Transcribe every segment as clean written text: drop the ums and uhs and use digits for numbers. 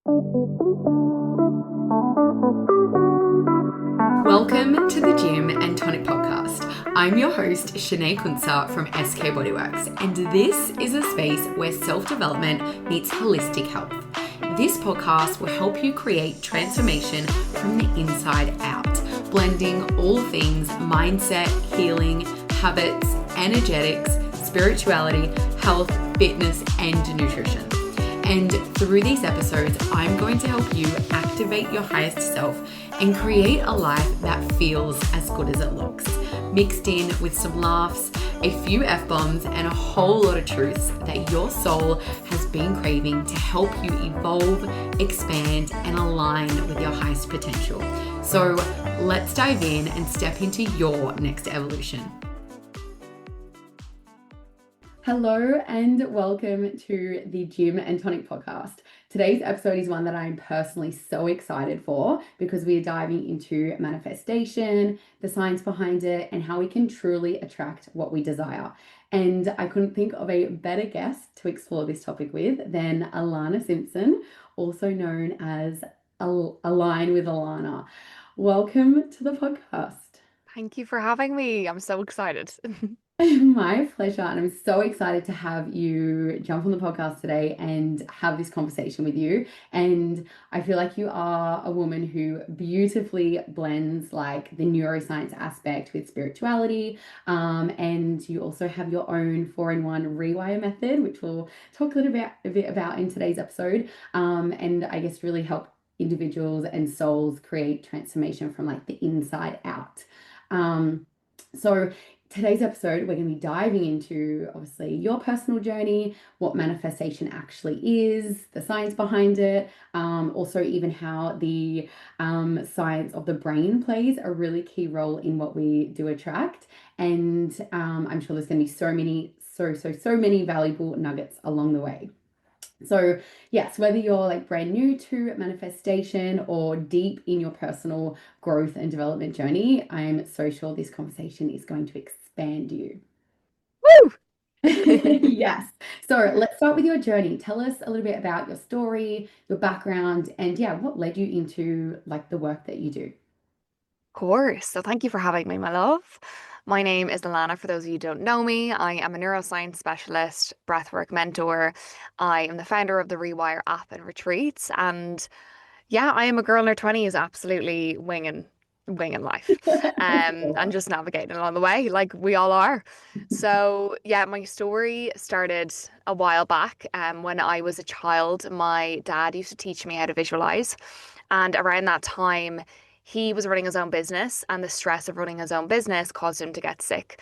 Welcome to the Gym and Tonic podcast. I'm your host, Shanae Kunsa from SK Bodyworks, and this is a space where self-development meets holistic health. This podcast will help you create transformation from the inside out, blending all things mindset, healing, habits, energetics, spirituality, health, fitness, and nutrition. And through these episodes, I'm going to help you activate your highest self and create a life that feels as good as it looks, mixed in with some laughs, a few F-bombs, and a whole lot of truths that your soul has been craving to help you evolve, expand, and align with your highest potential. So let's dive in and step into your next evolution. Hello and welcome to the Gym and Tonic podcast. Today's episode is one that I'm personally so excited for because we are diving into manifestation, the science behind it, and how we can truly attract what we desire. And I couldn't think of a better guest to explore this topic with than Alanna Simpson, also known as Align with Alanna. Welcome to the podcast. Thank you for having me. I'm so excited. My pleasure. And I'm so excited to have you jump on the podcast today and have this conversation with you. And I feel like you are a woman who beautifully blends like the neuroscience aspect with spirituality. And you also have your own 4-in-1 rewire method, which we'll talk a bit about in today's episode. And I guess really help individuals and souls create transformation from like the inside out. So today's episode, we're going to be diving into obviously your personal journey, what manifestation actually is, the science behind it, also even how the science of the brain plays a really key role in what we do attract. And I'm sure there's going to be so many valuable nuggets along the way. So yes, whether you're like brand new to manifestation or deep in your personal growth and development journey, I'm so sure this conversation is going to expand you. Woo! Yes. So let's start with your journey. Tell us a little bit about your story, your background, and what led you into like the work that you do. Of course. So thank you for having me, my love. My name is Alanna. For those of you who don't know me, I am a neuroscience specialist, breathwork mentor. I am the founder of the Rewire app and retreats. And I am a girl in her 20s, absolutely winging life, and just navigating along the way, like we all are. So my story started a while back. When I was a child, my dad used to teach me how to visualize, and around that time, he was running his own business, and the stress of running his own business caused him to get sick.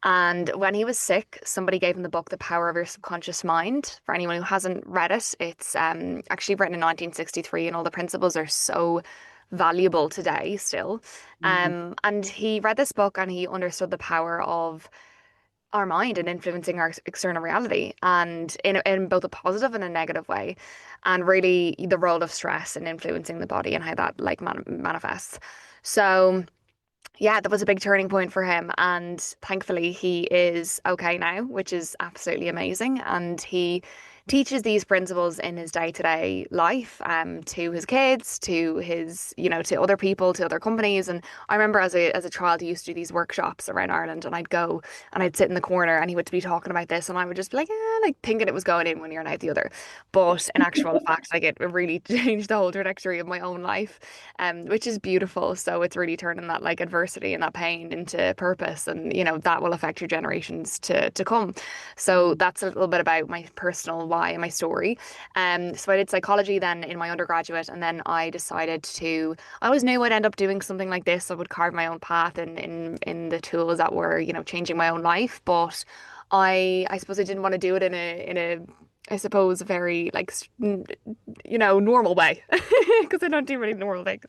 And when he was sick, somebody gave him the book, The Power of Your Subconscious Mind. For anyone who hasn't read it, it's actually written in 1963, and all the principles are so valuable today still. And he read this book and he understood the power of our mind and influencing our external reality, and in both a positive and a negative way, and really the role of stress and influencing the body and how that like manifests. So that was a big turning point for him. And thankfully, he is okay now, which is absolutely amazing. And he teaches these principles in his day-to-day life, to his kids, to his, to other people, to other companies. And I remember as a child, he used to do these workshops around Ireland, and I'd go and I'd sit in the corner and he would be talking about this, and I would just be like, like thinking it was going in one ear and out the other. But in actual fact, like it really changed the whole trajectory of my own life, which is beautiful. So it's really turning that like adversity and that pain into purpose, and that will affect your generations to come. So that's a little bit about my personal why and my story. So I did psychology then in my undergraduate, and then I decided I always knew I'd end up doing something like this. I would carve my own path in the tools that were, changing my own life. But I suppose I didn't want to do it in a I suppose very like normal way, because I don't do really normal things.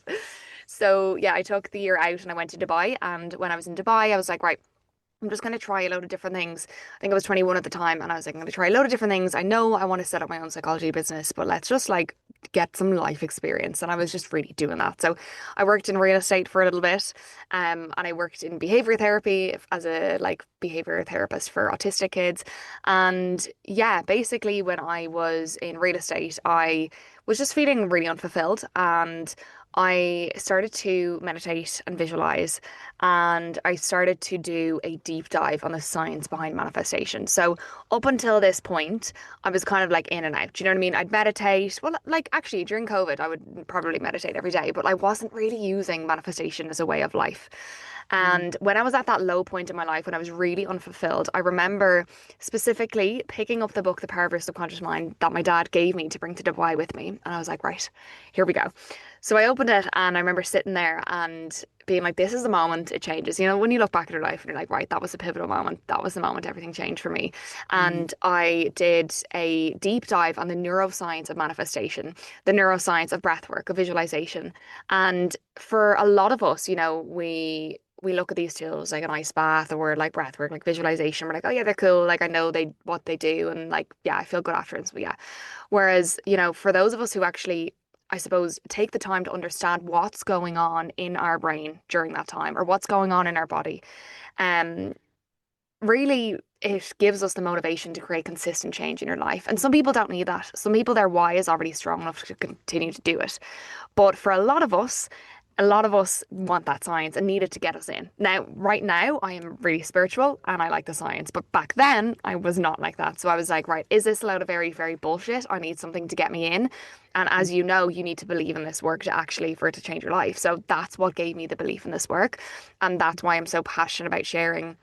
So I took the year out and I went to Dubai. And when I was in Dubai, I was like, right, I'm just going to try a load of different things. I think I was 21 at the time, and I was like, I'm going to try a load of different things. I know I want to set up my own psychology business, but let's just like get some life experience. And I was just really doing that. So I worked in real estate for a little bit, and I worked in behavior therapy as a like behavior therapist for autistic kids. And basically when I was in real estate, I was just feeling really unfulfilled, and I started to meditate and visualize, and I started to do a deep dive on the science behind manifestation. So up until this point, I was kind of like in and out. Do you know what I mean? I'd meditate. Well, like actually during COVID, I would probably meditate every day, but I wasn't really using manifestation as a way of life. Mm. And when I was at that low point in my life, when I was really unfulfilled, I remember specifically picking up the book, The Power of Your Subconscious Mind, that my dad gave me to bring to Dubai with me. And I was like, right, here we go. So I opened it and I remember sitting there and being like, this is the moment it changes. You know, when you look back at your life and you're like, right, that was a pivotal moment. That was the moment everything changed for me. Mm. And I did a deep dive on the neuroscience of manifestation, the neuroscience of breath work, of visualization. And for a lot of us, we look at these tools like an ice bath or like breath work, like visualization. We're like, oh yeah, they're cool. Like I know they what they do, and like yeah, I feel good afterwards. But yeah, whereas for those of us who actually, I suppose, take the time to understand what's going on in our brain during that time or what's going on in our body, um, really it gives us the motivation to create consistent change in your life. And some people don't need that. Some people, their why is already strong enough to continue to do it. But for a lot of us want that science and need it to get us in. Now, right now, I am really spiritual and I like the science. But back then, I was not like that. So I was like, right, is this a load of very, very bullshit? I need something to get me in. And as you know, you need to believe in this work to actually, for it to change your life. So that's what gave me the belief in this work. And that's why I'm so passionate about sharing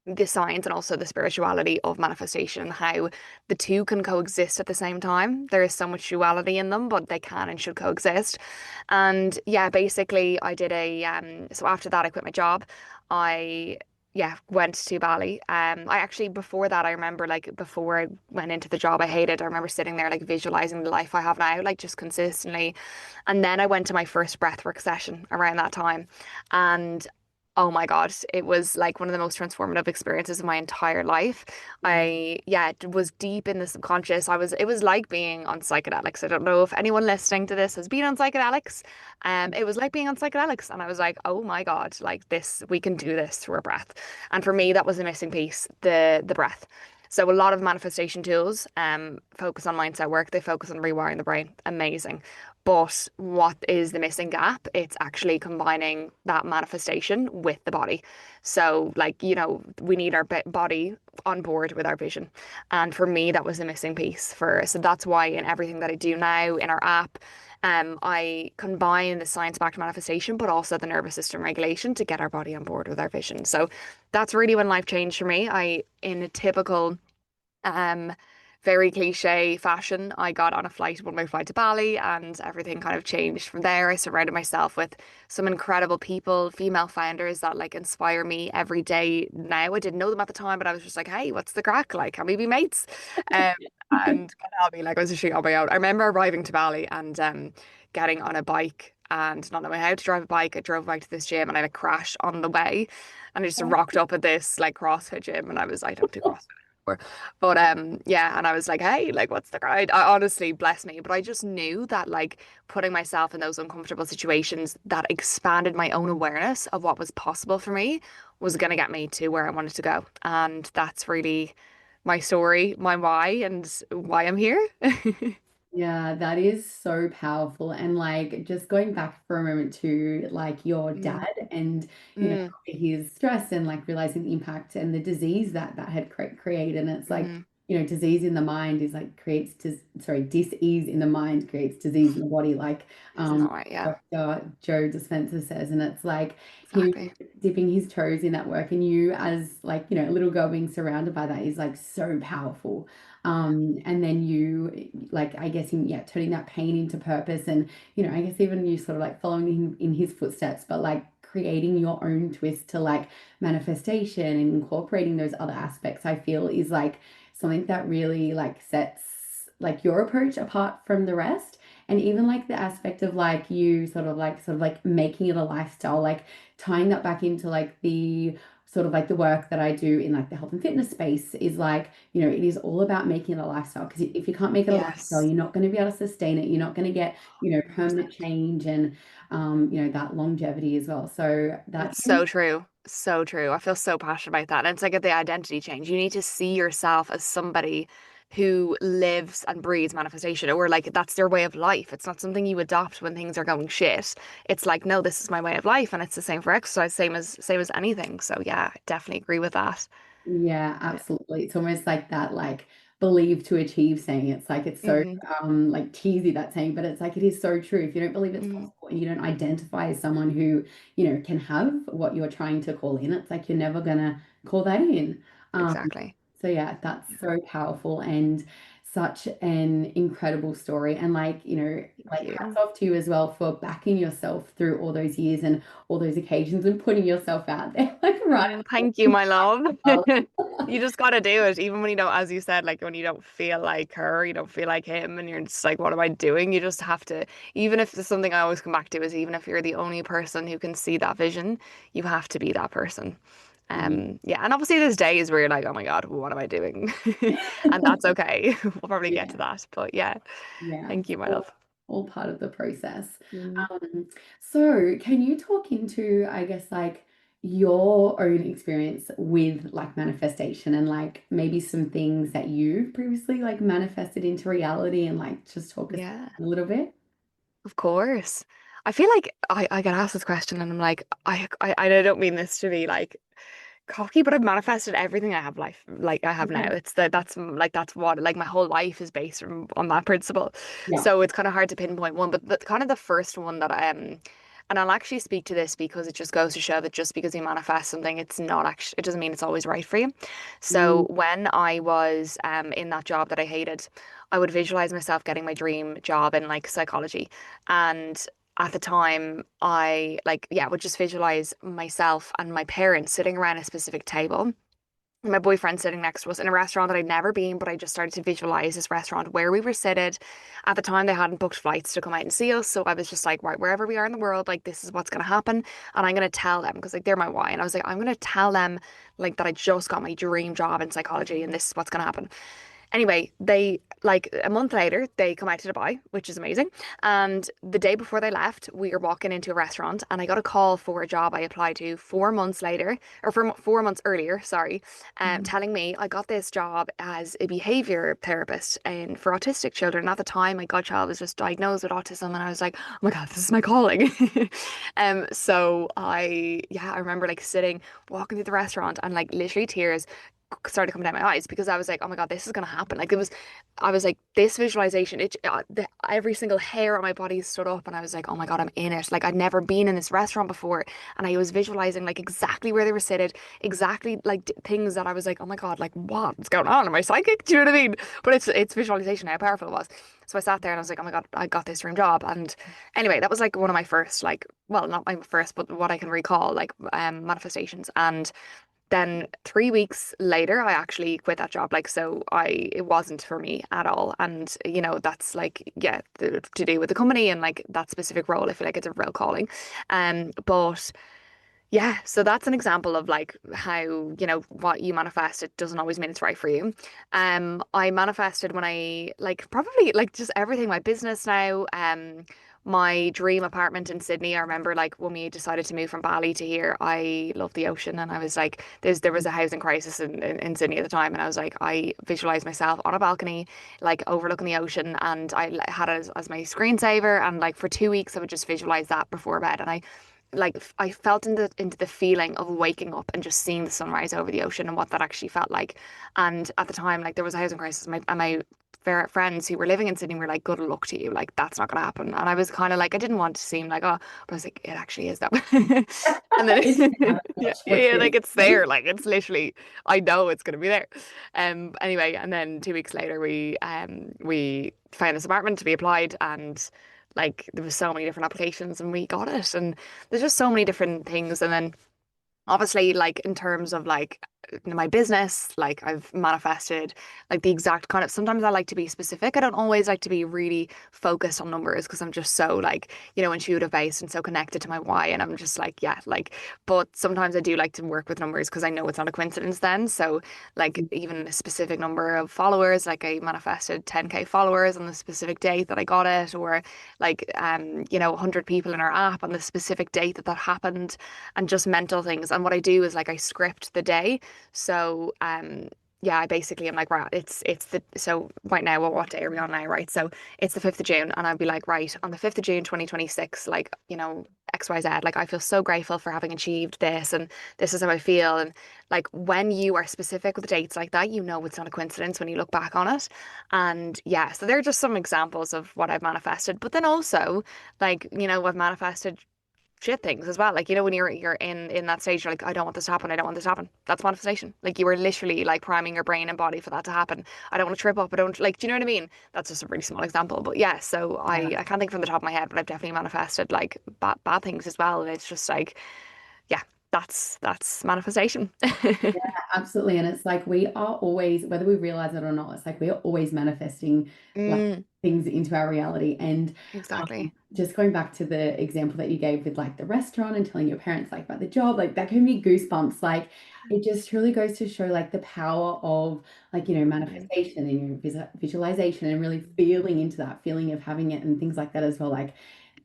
the science and also the spirituality of manifestation and how the two can coexist at the same time. There is so much duality in them, but they can and should coexist. And yeah, basically I did so after that I quit my job. I went to Bali. I actually before that I remember like before I went into the job I hated, I remember sitting there like visualizing the life I have now, like just consistently. And then I went to my first breathwork session around that time. And oh my God, it was like one of the most transformative experiences of my entire life. Mm. It was deep in the subconscious. It was like being on psychedelics. I don't know if anyone listening to this has been on psychedelics. It was like being on psychedelics. And I was like, oh my God, like this, we can do this through our breath. And for me, that was the missing piece, the breath. So a lot of manifestation tools focus on mindset work. They focus on rewiring the brain. Amazing. But what is the missing gap? It's actually combining that manifestation with the body. So, like, we need our body on board with our vision. And for me, that was the missing piece so that's why in everything that I do now in our app, I combine the science-backed manifestation, but also the nervous system regulation to get our body on board with our vision. So that's really when life changed for me. In a typical um, very cliche fashion, I got on a flight, one way flight to Bali, and everything kind of changed from there. I surrounded myself with some incredible people, female founders that like inspire me every day now. I didn't know them at the time, but I was just like, hey, what's the crack? Like, can we be mates? Um, and can help me. Like, I was just on my own. I remember arriving to Bali and getting on a bike and not knowing how to drive a bike. I drove back to this gym and I like crashed on the way. And I just rocked up at this like CrossFit gym and I don't do CrossFit anymore. But yeah, and I was like, hey, like what's the grind? I honestly bless me, but I just knew that like putting myself in those uncomfortable situations that expanded my own awareness of what was possible for me was gonna get me to where I wanted to go. And that's really my story, my why, and why I'm here. Yeah, that is so powerful. And like just going back for a moment to like your Mm, dad and mm, his stress and like realizing the impact and the disease that had created. And it's like, mm. disease in the mind is like creates dis-ease in the mind creates disease in the body, like Isn't that right? Yeah, Dr. Joe Dispenza says. And it's like him exactly. dipping his toes in that work, and you as like, a little girl being surrounded by that is like so powerful. And then you like, I guess, turning that pain into purpose, and I guess even you sort of like following in his footsteps, but like creating your own twist to like manifestation and incorporating those other aspects, I feel is like something that really like sets like your approach apart from the rest. And even like the aspect of like you sort of like making it a lifestyle, like tying that back into like the sort of like the work that I do in like the health and fitness space is like, it is all about making it a lifestyle. Because if you can't make it a lifestyle, Yes. you're not going to be able to sustain it. You're not going to get, permanent 100%. change and, that longevity as well. So that, It's so true. So true. I feel so passionate about that. And it's like the identity change. You need to see yourself as somebody who lives and breathes manifestation, or like that's their way of life. It's not something you adopt when things are going shit. It's like, no, this is my way of life, and it's the same for exercise, same as anything. So yeah, I definitely agree with that. Yeah, Yeah. absolutely. It's almost like that, like believe to achieve saying. It's like it's so Hmm. like cheesy that saying, but it's like it is so true. If you don't believe it's Hmm. possible and you don't identify as someone who, can have what you're trying to call in, it's like you're never gonna call that in. Um, Exactly. so yeah, that's Yeah. so powerful and such an incredible story. And like, Thank like hats you. off to you as well for backing yourself through all those years and all those occasions and putting yourself out there, like right. Oh, thank you, my love. You just gotta do it, even when you don't, as you said, like when you don't feel like her, you don't feel like him, and you're just like, what am I doing? You just have to, even if there's something I always come back to is even if you're the only person who can see that vision, you have to be that person. Yeah, and obviously there's days where you're like, oh my God, what am I doing? And that's okay. We'll probably get to Yeah. that. But yeah, Yeah, thank it's you, my all, love. all part of the process. Mm. So can you talk into, I guess, like your own experience with like manifestation and like maybe some things that you've previously like manifested into reality and like just talk us Yeah. a little bit? Of course. I feel like I get asked this question and I'm like, I don't mean this to be like cocky, but I've manifested everything I have now. Okay. That's what like my whole life is based on that principle. Yeah. So it's kind of hard to pinpoint one, but kind of the first one that and I'll actually speak to this because it just goes to show that just because you manifest something, it's not actually it doesn't mean it's always right for you. Mm, So when I was in that job that I hated, I would visualize myself getting my dream job in like psychology. And at the time, I like, yeah, would just visualize myself and my parents sitting around a specific table. My boyfriend sitting next to us in a restaurant that I'd never been, but I just started to visualize this restaurant where we were seated. At the time, they hadn't booked flights to come out and see us. So I was just like, right, wherever we are in the world, like, this is what's going to happen. And I'm going to tell them because, like, they're my why. And I was like, I'm going to tell them, like, that I just got my dream job in psychology and this is what's going to happen. Anyway, they like a month later, they come out to Dubai, which is amazing. And the day before they left, we were walking into a restaurant and I got a call for a job I applied to 4 months later, or 4 months earlier, sorry, mm. telling me I got this job as a behavior therapist and for autistic children. At the time, my godchild was just diagnosed with autism, and I was like, oh my God, this is my calling. So I remember like walking through the restaurant and like literally tears started coming down my eyes because I was like, oh my God, this is gonna happen. I was like, this visualization, every single hair on my body stood up, and I was like, oh my God, I'm in it. Like I'd never been in this restaurant before, and I was visualizing like exactly where they were seated, exactly like things that I was like, oh my God, like what's going on? Am I psychic? Do you know what I mean? But it's visualization, how powerful it was. So I sat there and I was like, oh my God, I got this dream job. And anyway, that was like one of my first, like, well, not my first, but what I can recall, like manifestations. And then 3 weeks later, I actually quit that job. Like, so it wasn't for me at all. And, that's like, yeah, to do with the company and like that specific role, I feel like it's a real calling. But yeah, so that's an example of like how, what you manifest, it doesn't always mean it's right for you. I manifested when I like probably like just everything, my business now, my dream apartment in Sydney. I remember like when we decided to move from Bali to here, I love the ocean and I was like, there was a housing crisis in Sydney at the time. And I was like, I visualized myself on a balcony, like overlooking the ocean. And I had it as my screensaver. And like for 2 weeks, I would just visualize that before bed. And I felt into the feeling of waking up and just seeing the sunrise over the ocean and what that actually felt like. And at the time, like there was a housing crisis. My friends who were living in Sydney were like, "Good luck to you. Like that's not going to happen." And I was kind of like, I didn't want to seem like, oh, but I was like, it actually is that. And then It's kind of yeah, what yeah, you like it's there. Like it's literally, I know it's going to be there. Anyway, and then 2 weeks later, we found this apartment to be applied and. Like there was so many different applications and we got it, and there's just so many different things. And then obviously like in terms of like my business, like I've manifested like the exact kind of, sometimes I like to be specific. I don't always like to be really focused on numbers because I'm just so like, intuitive based and so connected to my why, and I'm just like, yeah, like, but sometimes I do like to work with numbers because I know it's not a coincidence then. So like even a specific number of followers, like I manifested 10K followers on the specific date that I got it, or like 100 people in our app on the specific date that happened, and just mental things. And what I do is like I script the day. So yeah, I basically am like, right, it's the so right now, well, what day are we on now, right? So it's the 5th of June, and I'd be like, right, on the 5th of June 2026, like, XYZ, like I feel so grateful for having achieved this, and this is how I feel. And like when you are specific with dates like that, it's not a coincidence when you look back on it. And yeah, so they're just some examples of what I've manifested. But then also, like, I've manifested shit things as well. Like, when you're in that stage, you're like, I don't want this to happen. I don't want this to happen. That's manifestation. Like you were literally like priming your brain and body for that to happen. I don't want to trip up. I don't like, do you know what I mean? That's just a really small example. But yeah, so I can't think from the top of my head, but I've definitely manifested like bad things as well. And it's just like, yeah, that's manifestation. Absolutely. And it's like we are always, whether we realize it or not, it's like we are always manifesting like Mm, things into our reality. And exactly. just going back to the example that you gave with like the restaurant and telling your parents like about the job, like that can be goosebumps. Like it just truly goes to show like the power of like, Mm, manifestation and visualization and really feeling into that feeling of having it and things like that as well. Like,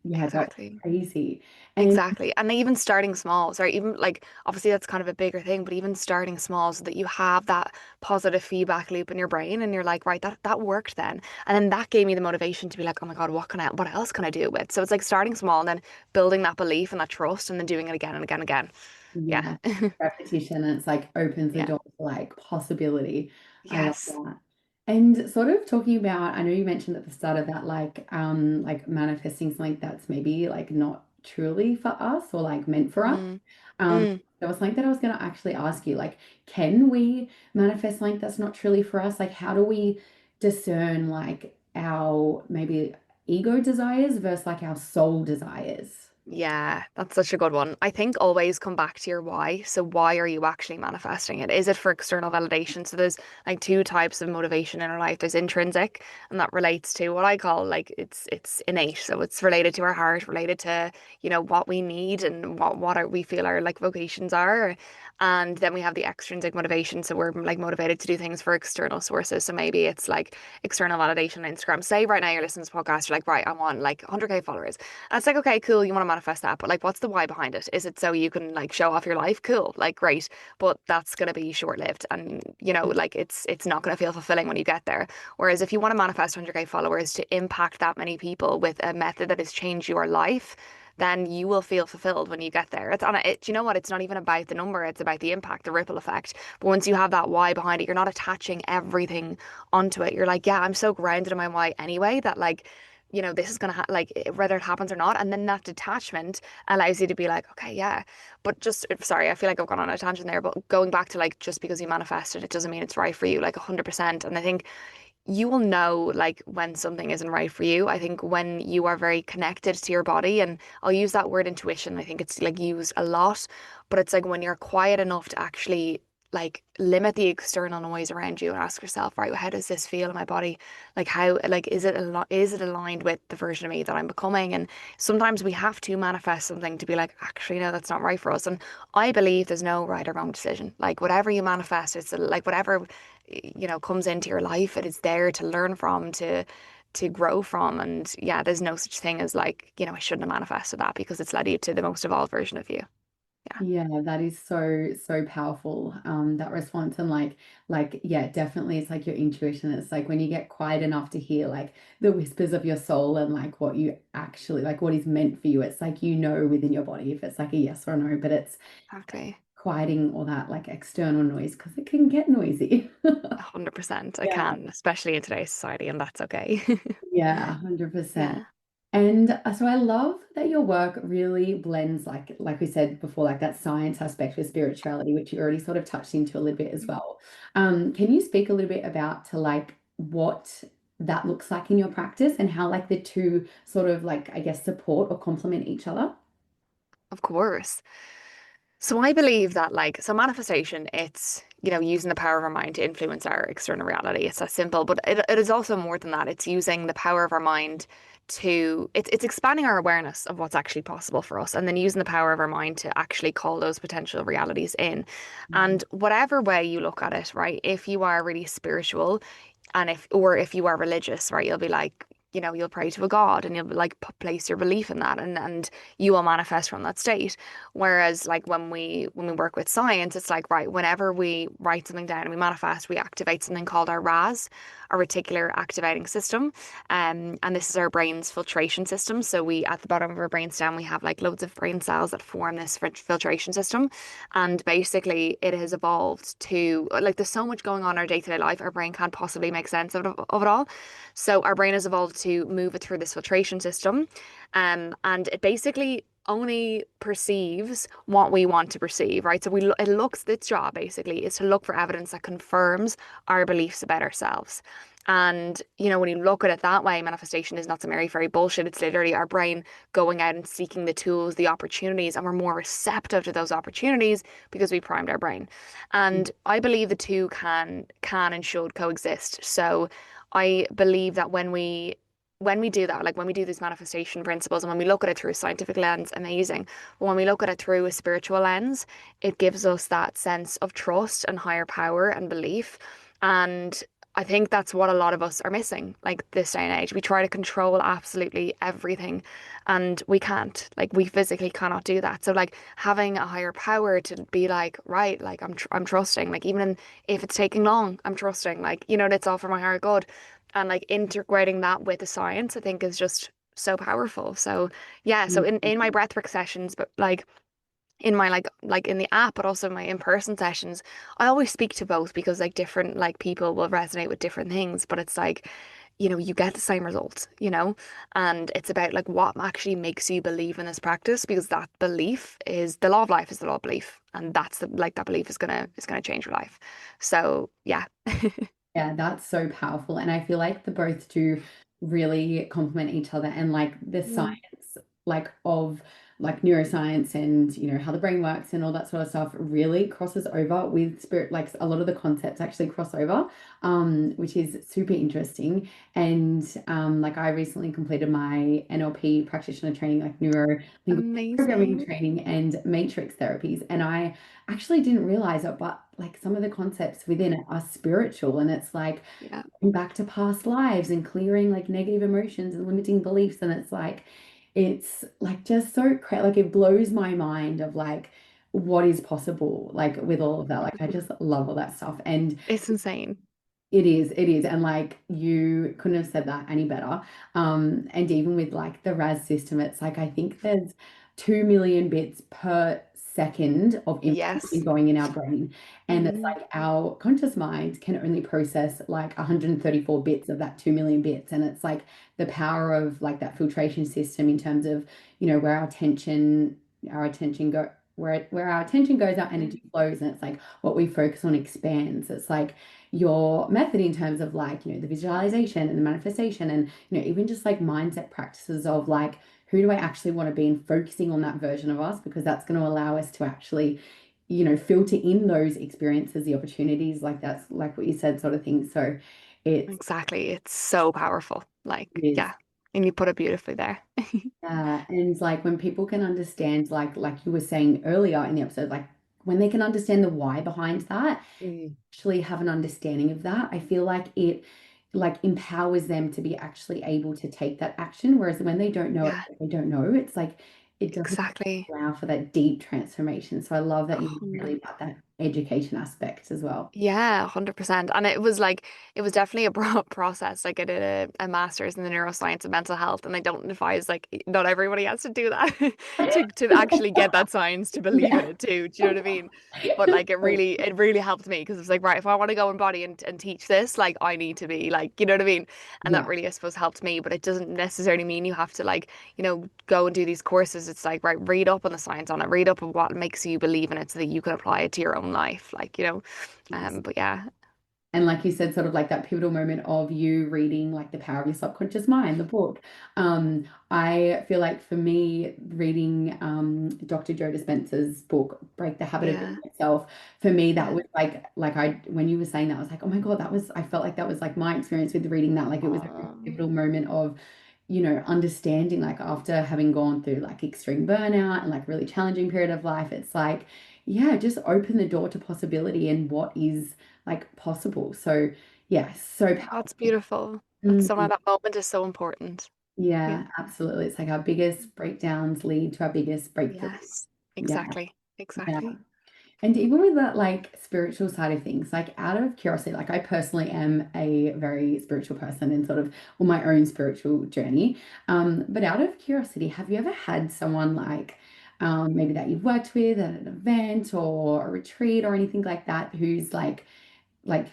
yeah, that's exactly. crazy. And Exactly. And even starting small, sorry, even like obviously that's kind of a bigger thing, but even starting small so that you have that positive feedback loop in your brain and you're like, right, that worked then. And then that gave me the motivation to be like, oh my God, what else can I do it with? So it's like starting small and then building that belief and that trust and then doing it again and again and again. Yeah. yeah, repetition, and it's like opens the Yeah. door to like possibility. I love Yes. that. And sort of talking about, I know you mentioned at the start of that, like manifesting something that's maybe like not truly for us or like meant for us. Mm, Um, mm. there was something that I was going to actually ask you, like, can we manifest something that's not truly for us? Like, how do we discern like our maybe ego desires versus like our soul desires? Yeah, that's such a good one. I think always come back to your why. So why are you actually manifesting it? Is it for external validation? So there's like two types of motivation in our life. There's intrinsic, and that relates to what I call like it's innate. So it's related to our heart, related to, what we need and we feel our like vocations are. And then we have the extrinsic motivation. So we're like motivated to do things for external sources. So maybe it's like external validation on Instagram. Say right now you're listening to this podcast, you're like, right, I want like 100K followers. And it's like, okay, cool, you want to manifest that, but like, what's the why behind it? Is it so you can like show off your life? Cool, like, great, but that's gonna be short lived, and like it's not gonna feel fulfilling when you get there. Whereas if you want to manifest 100K followers to impact that many people with a method that has changed your life, then you will feel fulfilled when you get there. It's on it. Do you know what? It's not even about the number. It's about the impact, the ripple effect. But once you have that why behind it, you're not attaching everything onto it. You're like, yeah, I'm so grounded in my why anyway that like this is going to like whether it happens or not. And then that detachment allows you to be like, okay, yeah. But just, sorry, I feel like I've gone on a tangent there, but going back to like, just because you manifested, it doesn't mean it's right for you, like 100%. And I think you will know like when something isn't right for you. I think when you are very connected to your body, and I'll use that word intuition, I think it's like used a lot, but it's like when you're quiet enough to actually like limit the external noise around you and ask yourself, right, how does this feel in my body? Like how, like, is it aligned with the version of me that I'm becoming? And sometimes we have to manifest something to be like, actually, no, that's not right for us. And I believe there's no right or wrong decision. Like whatever you manifest, it's like whatever comes into your life, it is there to learn from, to grow from. And yeah, there's no such thing as like, I shouldn't have manifested that because it's led you to the most evolved version of you. Yeah. Yeah, that is so powerful. That response, and yeah, definitely it's like your intuition. It's like when you get quiet enough to hear like the whispers of your soul and like what you actually like what is meant for you. It's like within your body if it's like a yes or a no, but it's Exactly. quieting all that like external noise because it can get noisy. 100%. I Yeah. can, especially in today's society, and that's okay. Yeah, 100%. Yeah. And so I love that your work really blends like we said before, like that science aspect with spirituality, which you already sort of touched into a little bit as well. Can you speak a little bit about to like what that looks like in your practice and how like the two sort of like I guess support or complement each other? Of course. So I believe that like so manifestation, it's using the power of our mind to influence our external reality. It's that simple, but it is also more than that. It's using the power of our mind to it's expanding our awareness of what's actually possible for us, and then using the power of our mind to actually call those potential realities in. Mhm. And whatever way you look at it, right? If you are really spiritual, and if you are religious, right, you'll be like, you know, you'll pray to a god and you'll like place your belief in that, and you will manifest from that state. Whereas like when we work with science, it's like, right, whenever we write something down and we manifest, we activate something called our RAS, our reticular activating system. And this is our brain's filtration system. So we, at the bottom of our brainstem, we have like loads of brain cells that form this filtration system. And basically it has evolved to like, there's so much going on in our day-to-day life, our brain can't possibly make sense of it all. So our brain has evolved to move it through this filtration system. And it basically only perceives what we want to perceive, right? So it looks, its job basically is to look for evidence that confirms our beliefs about ourselves. And, you know, when you look at it that way, manifestation is not some airy fairy bullshit. It's literally our brain going out and seeking the tools, the opportunities, and we're more receptive to those opportunities because we primed our brain. And I believe the two can and should coexist. So I believe that when we do that, like when we do these manifestation principles and when we look at it through a scientific lens, amazing. But when we look at it through a spiritual lens, it gives us that sense of trust and higher power and belief. And I think that's what a lot of us are missing, like this day and age. We try to control absolutely everything and we can't. Like we physically cannot do that. So like having a higher power to be like, right, like I'm trusting, like if it's taking long, I'm trusting, like, you know, that's all for my higher good. And like integrating that with the science, I think is just so powerful. So yeah, so in my breathwork sessions, but like in my like in the app, but also my in-person sessions, I always speak to both because like different like people will resonate with different things, but it's like, you know, you get the same results, you know, and it's about like what actually makes you believe in this practice, because that belief is the law of life, is the law of belief, and that's the like that belief is gonna change your life. So yeah. Yeah, that's so powerful. And I feel like the both do really complement each other and like the Mm, science like of like neuroscience and how the brain works and all that sort of stuff really crosses over with spirit, like a lot of the concepts actually cross over, which is super interesting. And like I recently completed my NLP practitioner training, like neuro linguistic programming amazing. training and matrix therapies. And I actually didn't realize it, but like some of the concepts within it are spiritual, and it's like Yeah, going back to past lives and clearing like negative emotions and limiting beliefs. And it's like just so like it blows my mind of like what is possible like with all of that. Like I just love all that stuff. And it's insane. it is. And like you couldn't have said that any better. And even with like the RAS system, it's like I think there's 2 million bits per second of information Yes. going in our brain. And it's Hmm. like our conscious mind can only process like 134 bits of that 2 million bits. And it's like the power of like that filtration system in terms of, where our attention where our attention goes, our energy flows, and it's like what we focus on expands. It's like your method in terms of like the visualization and the manifestation and even just like mindset practices of like who do I actually want to be, and focusing on that version of us, because that's going to allow us to actually filter in those experiences, the opportunities, like that's like what you said, sort of thing. So it's Exactly. It's so powerful. it Like, is. yeah. And you put it beautifully there. And like when people can understand, like you were saying earlier in the episode, like when they can understand the why behind that, Mm. actually have an understanding of that, I feel like it like empowers them to be actually able to take that action. Whereas when they don't know it, Yeah, they don't know. It's like it doesn't exactly. allow for that deep transformation. So I love that you Oh, really about that education aspect as well. yeah, 100%. And it was like, it was definitely a process. Like I did a master's in the neuroscience of mental health, and I don't advise like not everybody has to do that to actually get that science to believe in Yeah. it too. Do you know what I mean? But like it really helped me because it's like, right, if I want to go embody and teach this, like I need to be like, you know what I mean? And that Yeah. really, I suppose, helped me. But it doesn't necessarily mean you have to like, go and do these courses. It's like, right, read up on the science on it, read up on what makes you believe in it so that you can apply it to your own life. Like, but yeah, And like you said, sort of like that pivotal moment of you reading like The Power of Your Subconscious Mind, the book. I feel like for me, reading Dr. Joe Dispenza's book, Break the Habit of Being yeah, Yourself, for me, that yeah. was like I when you were saying that, I was like, oh my God, I felt like that was like my experience with reading that. Like it was a Um, pivotal moment of, understanding like after having gone through like extreme burnout and like really challenging period of life, it's like, yeah, just open the door to possibility and what is like possible. So yeah, so that's powerful. beautiful. Sometimes Mm, that moment is so important. Yeah. yeah, absolutely. It's like our biggest breakdowns lead to our biggest breakthroughs. Yes, Yeah, exactly. yeah. Exactly. And even with that like spiritual side of things, like out of curiosity, like I personally am a very spiritual person and sort of on my own spiritual journey. But out of curiosity, have you ever had someone like maybe that you've worked with at an event or a retreat or anything like that who's like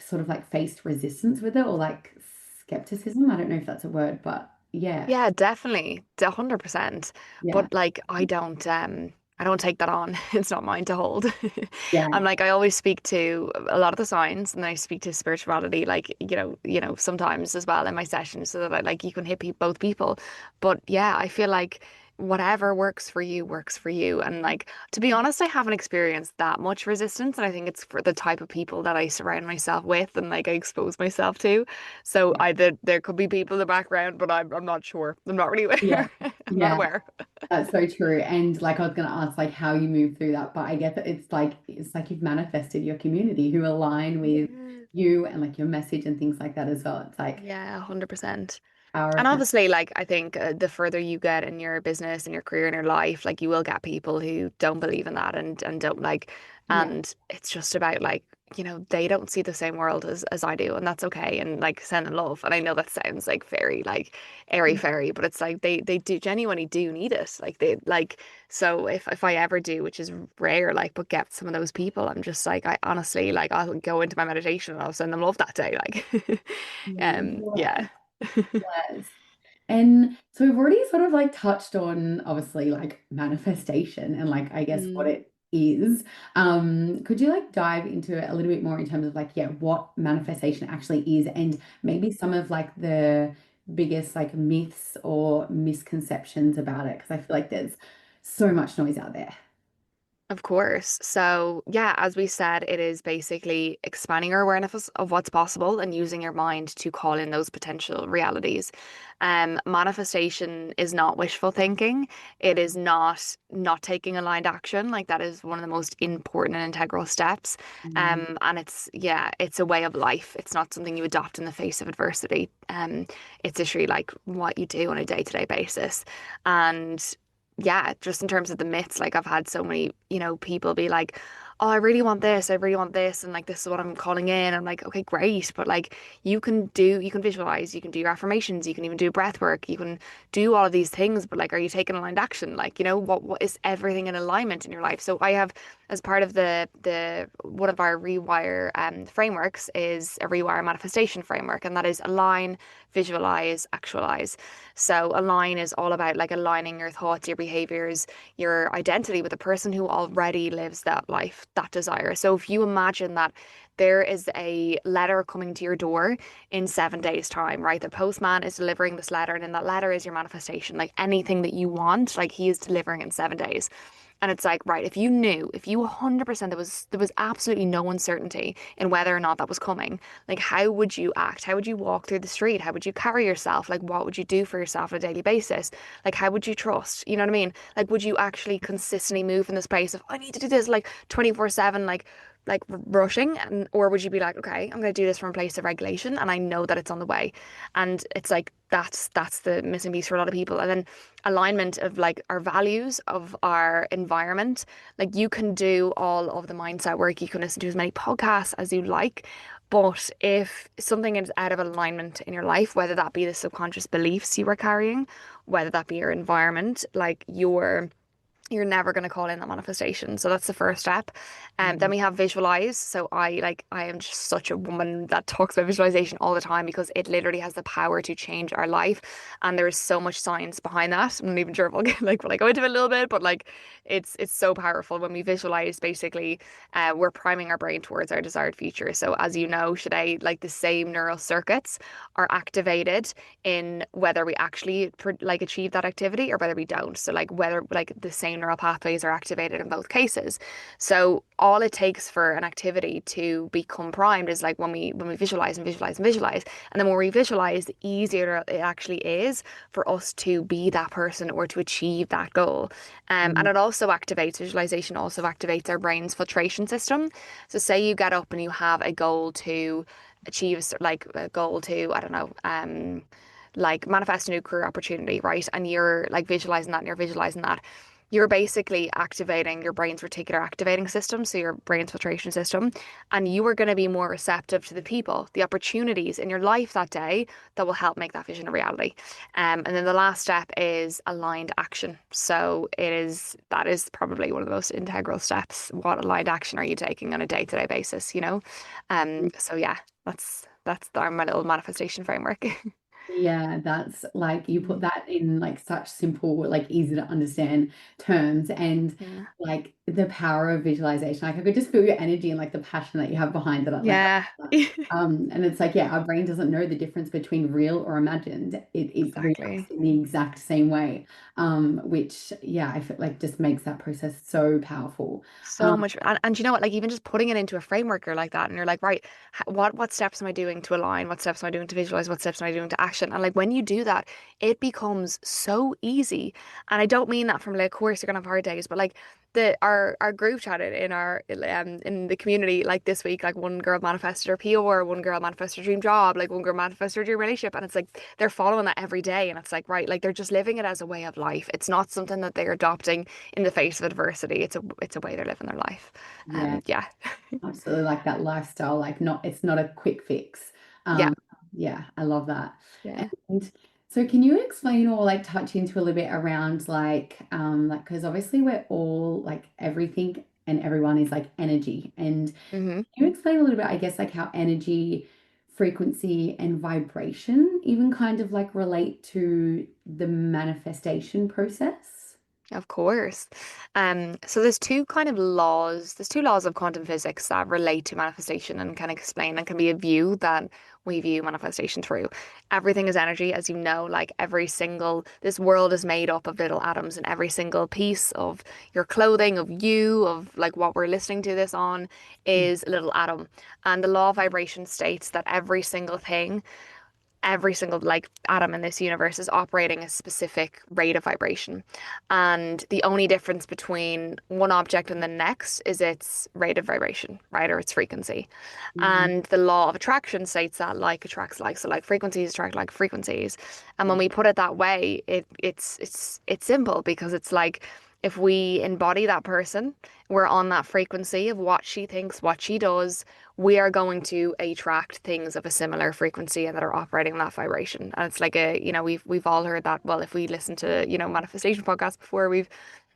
sort of like faced resistance with it or like skepticism? I don't know if that's a word, but yeah. Yeah, definitely. 100%. Yeah. But like I don't take that on. It's not mine to hold. Yeah. I'm like I always speak to a lot of the signs and I speak to spirituality like, sometimes as well in my sessions so that I like you can hit both people. But yeah, I feel like whatever works for you. And like to be honest, I haven't experienced that much resistance and I think it's for the type of people that I surround myself with and like I expose myself to. So Yeah. either there could be people in the background, but I'm not sure. I'm not really Yeah. aware. I'm not Yeah. aware. That's so true. And like I was gonna ask like how you move through that, but I get that it's like you've manifested your community who align with Yeah. you and like your message and things like that as well. It's like Yeah, 100%. power And of that. obviously, like, I think the further you get in your business and your career and your life, like, you will get people who don't believe in that and don't like, Yeah. and it's just about like, they don't see the same world as I do, and that's okay. And like, send them love. And I know that sounds like very like airy fairy, but it's like they do genuinely do need it. Like they like, so if I ever do, which is rare, like, but get some of those people, I'm just like, I honestly like, I'll go into my meditation and I'll send them love that day. Like, Yeah. yeah. Yes. And so we've already sort of like touched on obviously like manifestation and like I guess what Mm. it is. Could you like dive into it a little bit more in terms of like, yeah, what manifestation actually is and maybe some of like the biggest like myths or misconceptions about it? Because I feel like there's so much noise out there. Of course. So, yeah, as we said, it is basically expanding our awareness of what's possible and using your mind to call in those potential realities. Manifestation is not wishful thinking. It is not taking aligned action. Like that is one of the most important and integral steps. Mm, And it's a way of life. It's not something you adopt in the face of adversity. It's literally like what you do on a day-to-day basis. And yeah, just in terms of the myths, like I've had so many, people be like, oh, I really want this, I really want this, and like this is what I'm calling in. I'm like, okay, great, but like you can visualize, you can do your affirmations, you can even do breath work, you can do all of these things, but like, are you taking aligned action? Like, what is everything in alignment in your life? So I have, as part of the one of our rewire frameworks is a rewire manifestation framework, and that is align, visualize, actualize. So align is all about like aligning your thoughts, your behaviors, your identity with a person who already lives that life, that desire. So if you imagine that there is a letter coming to your door in 7 days' time, right? The postman is delivering this letter, and in that letter is your manifestation. Like anything that you want, like he is delivering in 7 days. And it's like, right, if you 100% there was absolutely no uncertainty in whether or not that was coming, like how would you act? How would you walk through the street? How would you carry yourself? Like what would you do for yourself on a daily basis? Like how would you trust? You know what I mean? Like would you actually consistently move in this place of I need to do this like 24/7, like rushing, and or would you be like, okay, I'm going to do this from a place of regulation and I know that it's on the way. And it's like that's the missing piece for a lot of people. And then alignment of like our values, of our environment. Like you can do all of the mindset work, you can listen to as many podcasts as you like, but if something is out of alignment in your life, whether that be the subconscious beliefs you were carrying, whether that be your environment, like you're never going to call in that manifestation. So that's the first step. And then mm, we have visualize. So I am just such a woman that talks about visualization all the time because it literally has the power to change our life. And there is so much science behind that. I'm not even sure if I'll get like will I go into it a little bit, but like it's so powerful when we visualize. Basically, we're priming our brain towards our desired future. So as you know, today, like the same neural circuits are activated in whether we actually like achieve that activity or whether we don't. So like whether like the same neural pathways are activated in both cases. So all it takes for an activity to become primed is like when we visualize and visualize and visualize. And the more we visualize, the easier it actually is for us to be that person or to achieve that goal. And mm, it also activates, visualization also activates our brain's filtration system. So say you get up and you have a goal to achieves like a goal to, I don't know, like manifest a new career opportunity, right? And you're like visualizing that and you're visualizing that. You're basically activating your brain's reticular activating system, so your brain's filtration system, and you are going to be more receptive to the people, the opportunities in your life that day that will help make that vision a reality. And then the last step is aligned action. So that is probably one of the most integral steps. What aligned action are you taking on a day-to-day basis, you know? So yeah, that's my little manifestation framework. Yeah, that's like you put Mm. that in like such simple, like easy to understand terms, and Yeah. like the power of visualization. Like I could just feel your energy and like the passion that you have behind it. Like, Yeah. and it's like, yeah, our brain doesn't know the difference between real or imagined. It reacts Exactly. in the exact same way. Which yeah, I feel like just makes that process so powerful. So Um, much, and you know what? Like even just putting it into a framework or like that, and you're like, right, what steps am I doing to align? What steps am I doing to visualize? What steps am I doing to action? And like when you do that, it becomes so easy. And I don't mean that from like, of course you're gonna have hard days, but like our group chat in the community like this week, like one girl manifested her PR, one girl manifested her dream job, like one girl manifested her dream relationship, and it's like they're following that every day, and it's like right, like they're just living it as a way of life. It's not something that they're adopting in the face of adversity. It's a way they're living their life. yeah, Yeah. absolutely, like that lifestyle, like not it's not a quick fix. Yeah. Um, yeah, I love that. Yeah. And so can you explain or like touch into a little bit around like because obviously we're all like everything and everyone is like energy. And Hmm. can you explain a little bit, I guess, like how energy, frequency, and vibration even kind of like relate to the manifestation process? Of course. So there's two laws of quantum physics that relate to manifestation and can explain and can be a view that we view manifestation through. Everything is energy, as you know, like this world is made up of little atoms, and every single piece of your clothing, of you, of like what we're listening to this on is a little atom. And the law of vibration states that every single like atom in this universe is operating a specific rate of vibration. And the only difference between one object and the next is its rate of vibration, right? Or its frequency. Mm, And the law of attraction states that like attracts like. So like frequencies attract like frequencies. And when yeah, we put it that way, it's simple because it's like if we embody that person, we're on that frequency of what she thinks, what she does, we are going to attract things of a similar frequency and that are operating on that vibration. And it's like we've all heard that. Well, if we listen to, manifestation podcasts before, we've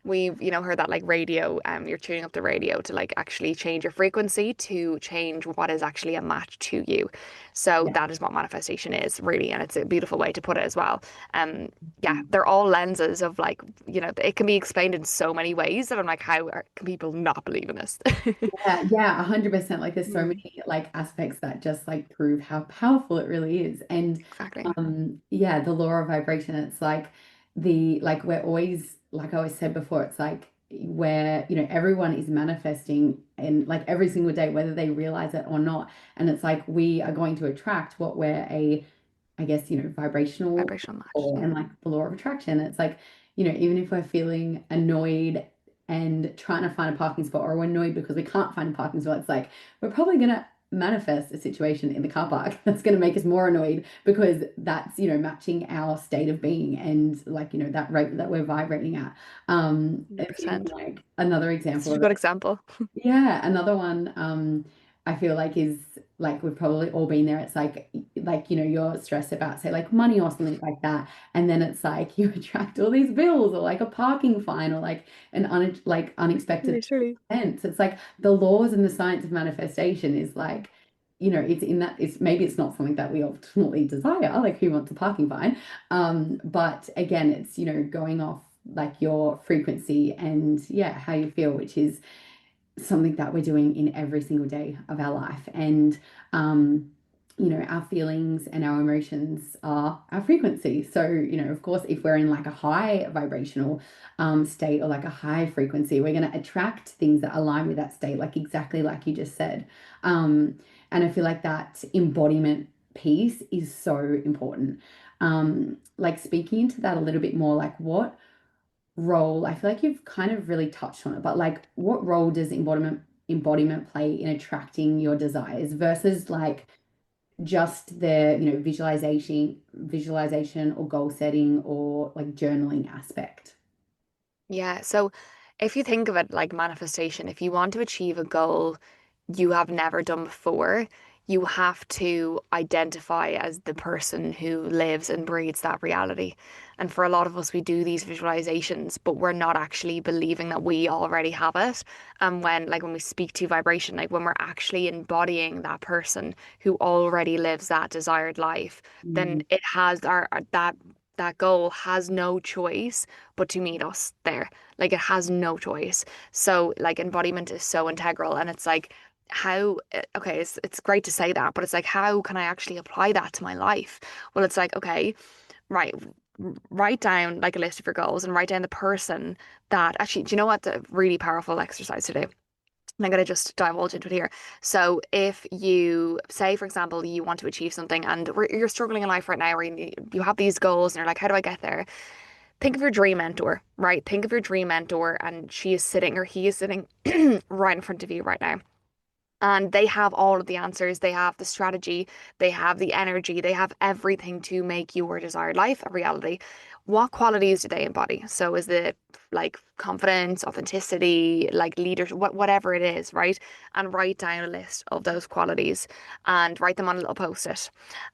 heard that like radio, you're tuning up the radio to like actually change your frequency to change what is actually a match to you. So yeah. that is what manifestation is really, and it's a beautiful way to put it as well. Um, yeah, Mm. they're all lenses of like, it can be explained in so many ways that I'm like, can people not believe in this? Yeah, 100%. Like there's so Mm. many like aspects that just like prove how powerful it really is. And Exactly. yeah, the law of vibration, it's like the like we're always like I always said before, it's like where everyone is manifesting and like every single day, whether they realize it or not. And it's like we are going to attract what we're I guess, vibrational Vibrational match. or Yeah. and like the law of attraction. It's like, even if we're feeling annoyed and trying to find a parking spot, or we're annoyed because we can't find a parking spot, it's like we're probably gonna manifest a situation in the car park that's going to make us more annoyed because that's matching our state of being and like that rate that we're vibrating at. It's even 100%. like another example Such a of good it. example. Yeah, another one I feel like is like we've probably all been there. It's like you're stressed about say like money or something like that, and then it's like you attract all these bills or like a parking fine or like an unexpected Literally. expense. It's like the laws and the science of manifestation is like it's in that it's maybe it's not something that we ultimately desire, like who wants a parking fine, but again it's going off like your frequency and yeah how you feel, which is something that we're doing in every single day of our life. And, our feelings and our emotions are our frequency. So, of course, if we're in like a high vibrational state or like a high frequency, we're going to attract things that align with that state, like exactly like you just said. And I feel like that embodiment piece is so important. Like speaking into that a little bit more, like what role, I feel like you've kind of really touched on it, but like what role does embodiment play in attracting your desires versus like just the, visualization or goal setting or like journaling aspect? Yeah. So if you think of it like manifestation, if you want to achieve a goal you have never done before, you have to identify as the person who lives and breathes that reality. And for a lot of us, we do these visualizations, but we're not actually believing that we already have it. And when we speak to vibration, like when we're actually embodying that person who already lives that desired life, then Mm, it has that goal has no choice but to meet us there. Like it has no choice. So like embodiment is so integral, and it's like how okay, it's great to say that, but it's like how can I actually apply that to my life? Well, it's like okay, right, write down like a list of your goals and write down the person that actually, do you know what the really powerful exercise to do? And I'm going to just divulge into it here. So, if you say, for example, you want to achieve something and you're struggling in life right now, or you have these goals and you're like, how do I get there? Think of your dream mentor, right? Think of your dream mentor, and she is sitting or he is sitting right in front of you right now. And they have all of the answers. They have the strategy, they have the energy, they have everything to make your desired life a reality. What qualities do they embody? So is it like confidence, authenticity, like leadership, whatever it is, right? And write down a list of those qualities and write them on a little post-it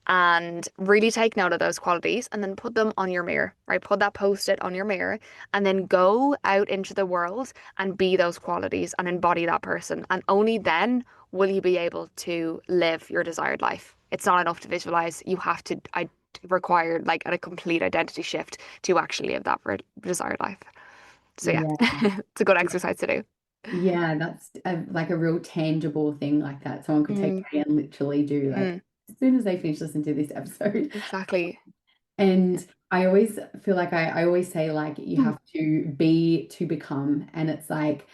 and really take note of those qualities and then put them on your mirror, right? Put that post-it on your mirror and then go out into the world and be those qualities and embody that person. And only then will you be able to live your desired life. It's not enough to visualize. You have to I require like a complete identity shift to actually live that desired life. So yeah, yeah. it's a good exercise to do. Yeah, that's like a real tangible thing like that. Someone could take Mm, away and literally do like mm, as soon as they finish listening to this episode. exactly. And I always feel like I always say like you Mm, have to be to become. And it's like,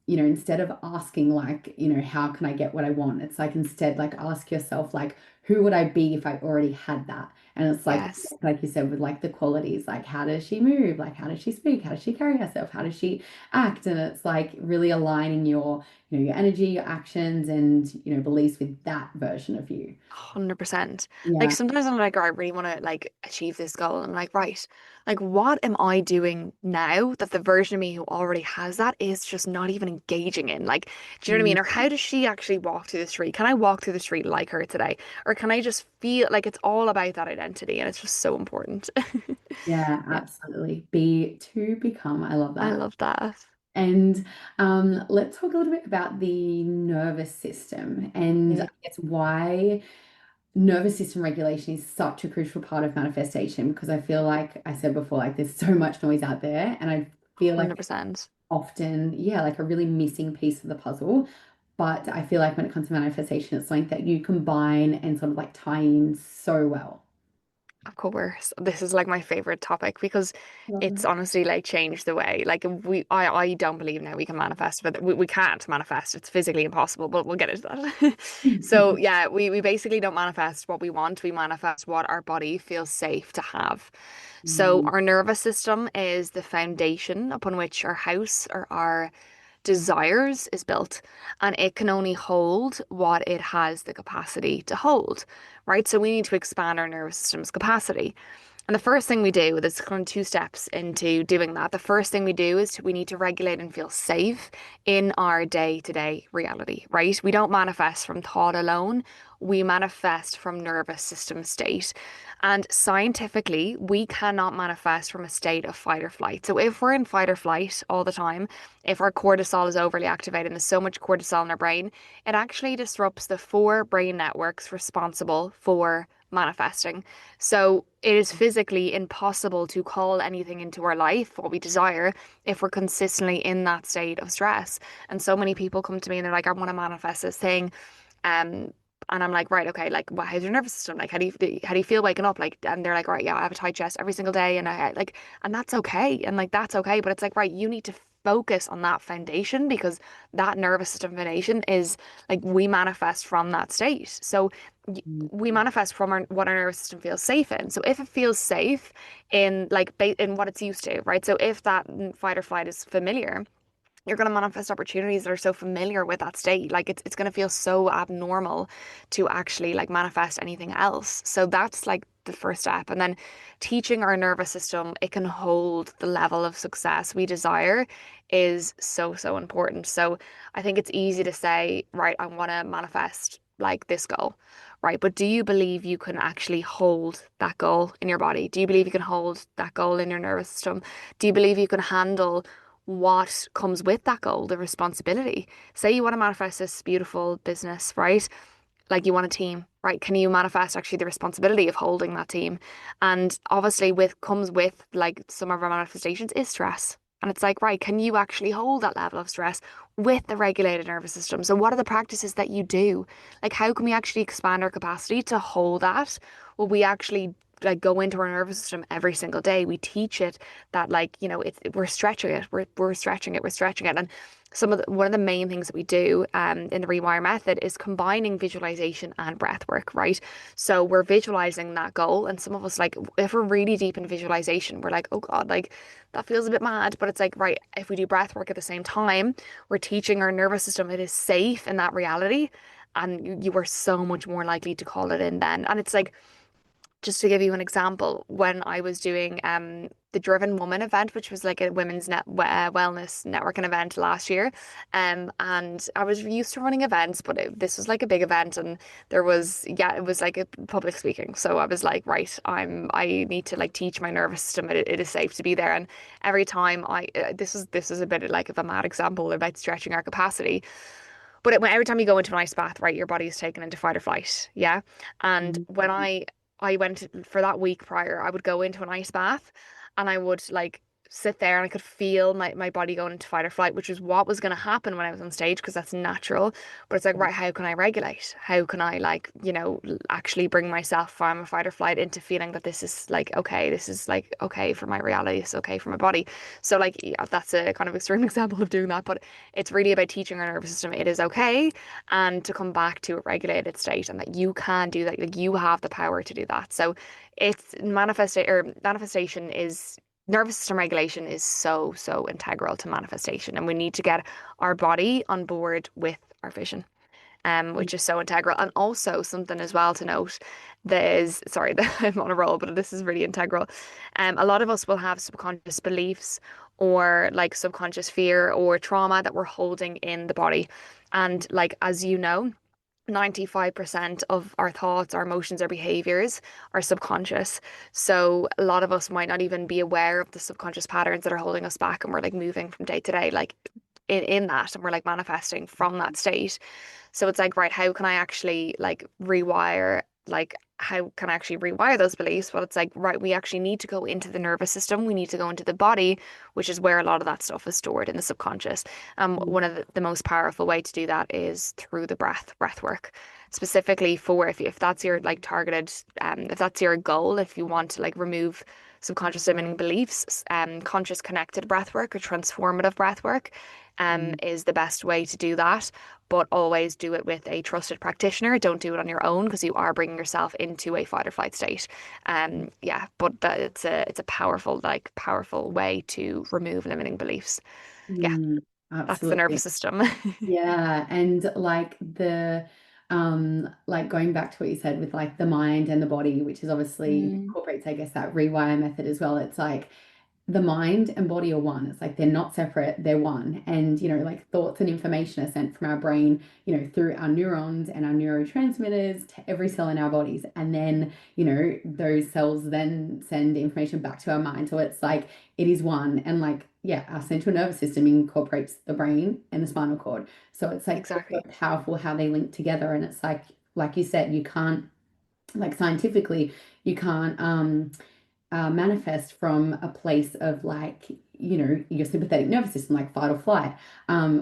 instead of asking like, how can I get what I want? It's like instead like ask yourself like, who would I be if I already had that? And it's yes. like you said, with like the qualities, like how does she move? Like how does she speak? How does she carry herself? How does she act? And it's like really aligning your energy, your actions, and beliefs with that version of you. 100%. Like Yeah. sometimes I'm like, "Oh, I really want to like achieve this goal." I'm like, right, like what am I doing now that the version of me who already has that is just not even engaging in? Like, do you know what I mean? Or how does she actually walk through the street? Can I walk through the street like her today? Or can I just feel like it's all about that identity and it's just so important. Yeah, Yeah, absolutely. Be to become. I love I that. love that. And let's talk a little bit about the nervous system and I Mm, guess why nervous system regulation is such a crucial part of manifestation because I feel like I said before, like there's so much noise out there, and I feel like it's 100%. often, yeah, like a really missing piece of the puzzle. But I feel like when it comes to manifestation, it's something that you combine and sort of like tie in so well. Of course, this is like my favorite topic because Love it's honestly like changed the way. Like I don't believe now we can manifest, but we can't manifest. It's physically impossible, but we'll get into that. So that. yeah, we basically don't manifest what we want. We manifest what our body feels safe to have. So Mm, our nervous system is the foundation upon which our house or our desires is built, and it can only hold what it has the capacity to hold, right? So we need to expand our nervous system's capacity. And the first thing we do, there's kind of two steps into doing that. The first thing we do is we need to regulate and feel safe in our day-to-day reality, right? We don't manifest from thought alone. We manifest from nervous system state. And scientifically, we cannot manifest from a state of fight or flight. So if we're in fight or flight all the time, if our cortisol is overly activated and there's so much cortisol in our brain, it actually disrupts the four brain networks responsible for manifesting. So it is physically impossible to call anything into our life, what we desire, if we're consistently in that state of stress. And so many people come to me and they're like, I want to manifest this thing. Um, and I'm like, right, okay, like, how's your nervous system? Like, how do you feel waking up? Like, and they're like, right, yeah, I have a tight chest every single day, and I like, and that's okay, and like that's okay. But it's like, right, you need to focus on that foundation because that nervous system foundation is like we manifest from that state. So mm, we manifest from what our nervous system feels safe in. So if it feels safe in like in what it's used to, right? So if that fight or flight is familiar, you're going to manifest opportunities that are so familiar with that state. Like it's going to feel so abnormal to actually like manifest anything else. So that's like the first step. And then teaching our nervous system it can hold the level of success we desire is so, so important. So I think it's easy to say, right, I want to manifest like this goal, right? But do you believe you can actually hold that goal in your body? Do you believe you can hold that goal in your nervous system? Do you believe you can handle what comes with that goal, the responsibility? Say you want to manifest this beautiful business, right? Like you want a team, right? Can you manifest actually the responsibility of holding that team? And obviously with comes with like some of our manifestations is stress. And it's like, right, can you actually hold that level of stress with the regulated nervous system? So what are the practices that you do? Like how can we actually expand our capacity to hold that? Well, we actually like go into our nervous system every single day. We teach it that like, we're stretching it. We're stretching it, we're stretching it. And one of the main things that we do in the rewire method is combining visualization and breath work, right? So we're visualizing that goal, and some of us like if we're really deep in visualization, we're like, oh God, like that feels a bit mad. But it's like, right, if we do breath work at the same time, we're teaching our nervous system it is safe in that reality, and you are so much more likely to call it in then. And it's like just to give you an example, when I was doing the Driven Woman event, which was like a women's wellness networking event last year, and I was used to running events, but this was like a big event, and it was like a public speaking. So I was like, right, I need to like teach my nervous system it is safe to be there, and every time this is a bit like of a mad example about stretching our capacity, but every time you go into an ice bath, right, your body is taken into fight or flight. Yeah. And Mhm. when I went for that week prior, I would go into an ice bath and I would like sit there and I could feel my body going into fight or flight, which is what was going to happen when I was on stage because that's natural. But it's like, right, how can I regulate? How can I like, actually bring myself from a fight or flight into feeling that this is like okay, this is like okay for my reality, it's okay for my body. So like yeah, that's a kind of extreme example of doing that, but it's really about teaching our nervous system it is okay and to come back to a regulated state and that you can do that. Like you have the power to do that. So it's manifestation is nervous system regulation is so, so integral to manifestation. And we need to get our body on board with our vision. Which is so integral. And also something as well to note, there's sorry, I'm on a roll, but this is really integral. A lot of us will have subconscious beliefs or like subconscious fear or trauma that we're holding in the body. And like as you know, 95% of our thoughts, our emotions, our behaviors are subconscious. So a lot of us might not even be aware of the subconscious patterns that are holding us back and we're like moving from day to day, like in that, and we're like manifesting from that state. So it's like, right, how can I actually like rewire, like, how can I actually rewire those beliefs? Well, it's like, right, we actually need to go into the nervous system. We need to go into the body, which is where a lot of that stuff is stored in the subconscious. One of the most powerful way to do that is through the breath work. Specifically for if that's your like targeted, if that's your goal, if you want to like remove subconscious limiting beliefs, conscious connected breath work or transformative breath work, Mhm. is the best way to do that, but always do it with a trusted practitioner. Don't do it on your own because you are bringing yourself into a fight or flight state. Yeah, but it's a powerful powerful way to remove limiting beliefs. Yeah, Mm, that's the absolutely. nervous system. Yeah, and like like going back to what you said with like the mind and the body, which is obviously Mm, incorporates, I guess, that rewire method as well. It's like the mind and body are one. It's like they're not separate, they're one. And, like thoughts and information are sent from our brain, through our neurons and our neurotransmitters to every cell in our bodies. And then, those cells then send information back to our mind. So it's like it is one. And like, yeah, our central nervous system incorporates the brain and the spinal cord. So it's like so exactly. powerful how they link together. And it's like you said, you can't, like scientifically, you can't manifest from a place of like, your sympathetic nervous system, like fight or flight,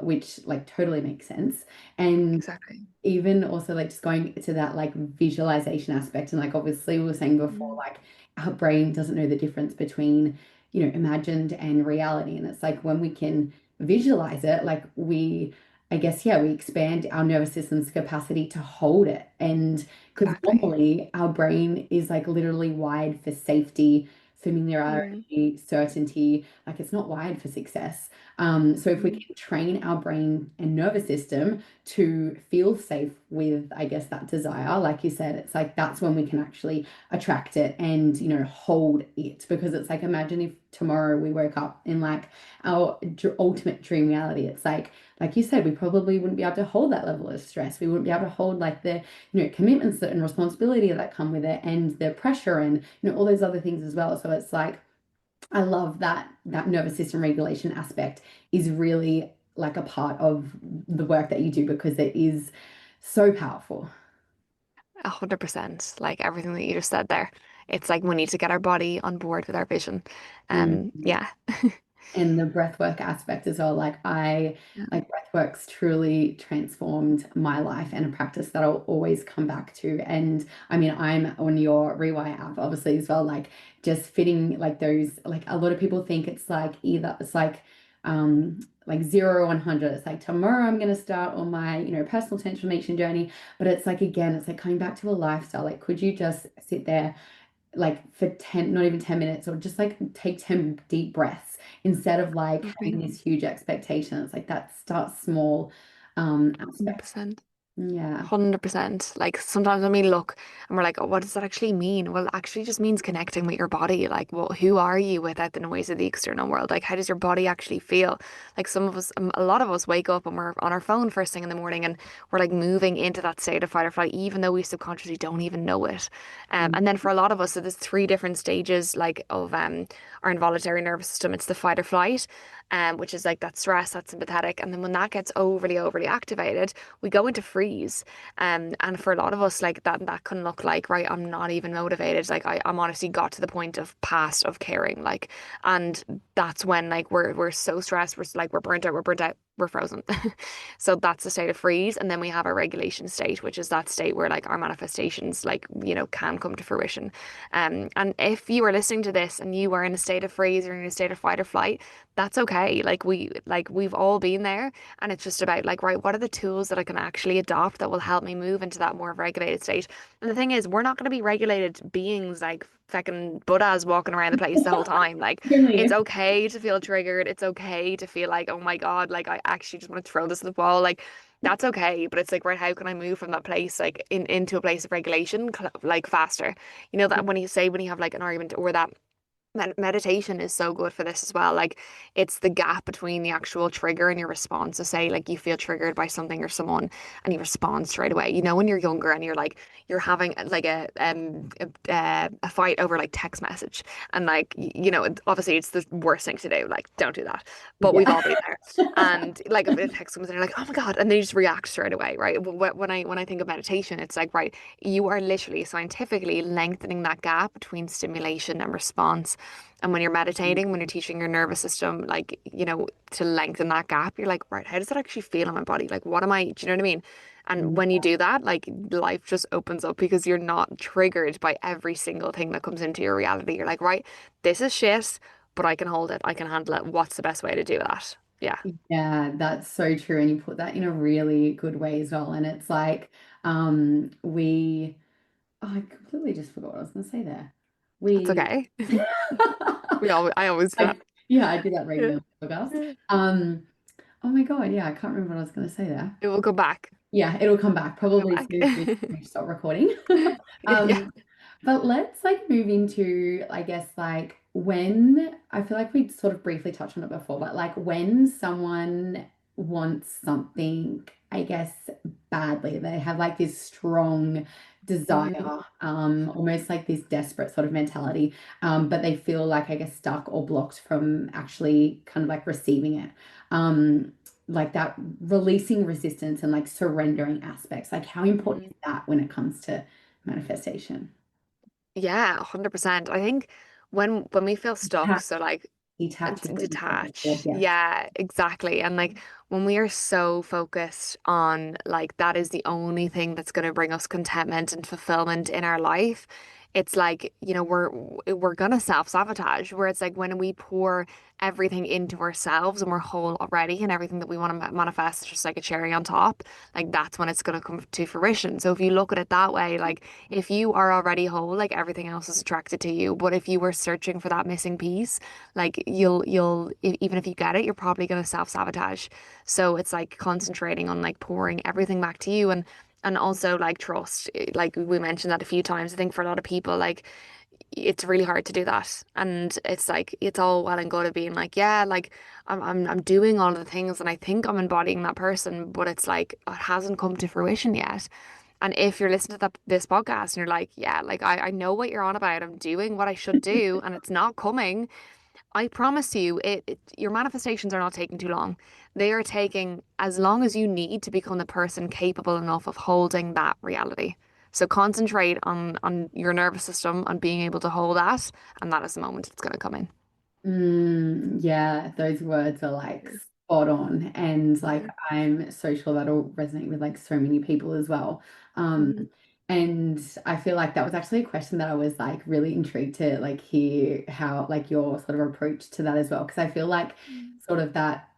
which like totally makes sense. And Exactly. even also like just going to that like visualization aspect. And like obviously we were saying before, Mm, like our brain doesn't know the difference between, imagined and reality. And it's like when we can visualize it, like I guess, yeah, we expand our nervous system's capacity to hold it. And because exactly. normally our brain is like literally wired for safety, Mm. familiarity, certainty. Like it's not wired for success. So if we Mm. can train our brain and nervous system to feel safe with, I guess, that desire, like you said, it's like that's when we can actually attract it and, hold it. Because it's like, imagine if tomorrow we woke up in like our ultimate dream reality. It's like you said, we probably wouldn't be able to hold that level of stress. We wouldn't be able to hold like the, commitments that and responsibility that come with it and the pressure and, all those other things as well. So it's like, I love that nervous system regulation aspect is really like a part of the work that you do because it is so powerful. 100%. Like everything that you just said there. It's like we need to get our body on board with our vision. Mm. Yeah. And the breathwork aspect as well. Yeah. Like breathwork's truly transformed my life and a practice that I'll always come back to. And I mean, I'm on your Rewire app, obviously, as well, like just fitting like those, like a lot of people think it's like either it's like 0 or 100. It's like tomorrow I'm gonna start on my, personal transformation journey. But it's like again, it's like coming back to a lifestyle. Like, could you just sit there like for 10, not even 10 minutes, or just like take 10 deep breaths instead of like Okay. having this huge expectation. It's like that starts small aspect. 100%. Yeah. 100%. Like sometimes when we look and we're like, oh, what does that actually mean? Well, it actually just means connecting with your body. Like, well, who are you without the noise of the external world? Like, how does your body actually feel? Like, some of us, a lot of us wake up and we're on our phone first thing in the morning and we're like moving into that state of fight or flight, even though we subconsciously don't even know it. Mm. And then for a lot of us, so there's three different stages like of our involuntary nervous system. It's the fight or flight, which is like that stress, that sympathetic. And then when that gets overly activated, we go into freeze. And for a lot of us, like that can look like, right, I'm not even motivated. Like I'm honestly got to the point of past of caring. Like, and that's when like we're so stressed, we're burnt out, we're frozen. So that's the state of freeze. And then we have our regulation state, which is that state where like our manifestations like, can come to fruition. And if you are listening to this and you are in a state of freeze or in a state of fight or flight, that's okay. We've all been there. And it's just about like, right, what are the tools that I can actually adopt that will help me move into that more regulated state? And the thing is, we're not going to be regulated beings like fucking Buddhas walking around the place the whole time. Like, it's Really? okay to feel triggered. It's okay to feel like, oh my God, like I actually just want to throw this at the wall. Like, that's okay. But it's like, right, how can I move from that place, like into a place of regulation, like faster? You know, that when you have like an argument or that meditation is so good for this as well. Like it's the gap between the actual trigger and your response. So say like you feel triggered by something or someone and you respond straight away. You know, when you're younger and you're having like a fight over like text message and like obviously it's the worst thing to do. Like don't do that. But we've Yeah. all been there. And like if a text comes in, you're like, oh my God, and then you just react straight away, right? When I think of meditation, it's like, right, you are literally scientifically lengthening that gap between stimulation and response. And when you're meditating, when you're teaching your nervous system, like, to lengthen that gap, you're like, right, how does that actually feel in my body? Like, what am I, do you know what I mean? And when you do that, like, life just opens up because you're not triggered by every single thing that comes into your reality. You're like, right, this is shit, but I can hold it. I can handle it. What's the best way to do that? Yeah. Yeah, that's so true. And you put that in a really good way as well. And it's like, we, oh, I completely just forgot what I was going to say there. That's We, okay. I always I, forget. yeah, I do that Yeah. regularly on the podcast. Um, oh my God, yeah, I can't remember what I was going to say there. It will go back. Yeah, it'll come back It'll go probably as back. soon as we stop recording. Yeah. Um, but let's like move into, I guess, like when I feel like we sort of briefly touched on it before, but like when someone wants something, I guess, badly, they have like this strong Mm, desire, almost like this desperate sort of mentality, but they feel like, I guess, stuck or blocked from actually kind of like receiving it. Like that releasing resistance and like surrendering aspects. Like, how important mm. is that when it comes to manifestation? Yeah, 100%. I think when we feel stuck, Detach, so like detach is what you said before. detach. Yes. Yeah, exactly. And like when we are so focused on like that is the only thing that's going to bring us contentment and fulfillment in our life, it's like, we're gonna self-sabotage, where it's like when we pour everything into ourselves and we're whole already and everything that we want to manifest is just like a cherry on top, like that's when it's gonna come to fruition. So if you look at it that way, like if you are already whole, like everything else is attracted to you. But if you were searching for that missing piece, like even if you get it, you're probably gonna self-sabotage. So it's like concentrating on like pouring everything back to you, and also like trust. Like we mentioned that a few times. I think for a lot of people, like it's really hard to do that. And it's like it's all well and good of being like, yeah, like I'm doing all of the things and I think I'm embodying that person, but it's like it hasn't come to fruition yet. And if you're listening to this podcast and you're like, yeah, like I know what you're on about, I'm doing what I should do and it's not coming, I promise you, your manifestations are not taking too long. They are taking as long as you need to become the person capable enough of holding that reality. So concentrate on your nervous system, on being able to hold that, and that is the moment it's going to come in. Yeah, those words are like spot on. And like Mm, I'm so sure that'll resonate with like so many people as well. Um, mm, and I feel like that was actually a question that I was like really intrigued to like hear how like your sort of approach to that as well. Because I feel like mm, sort of that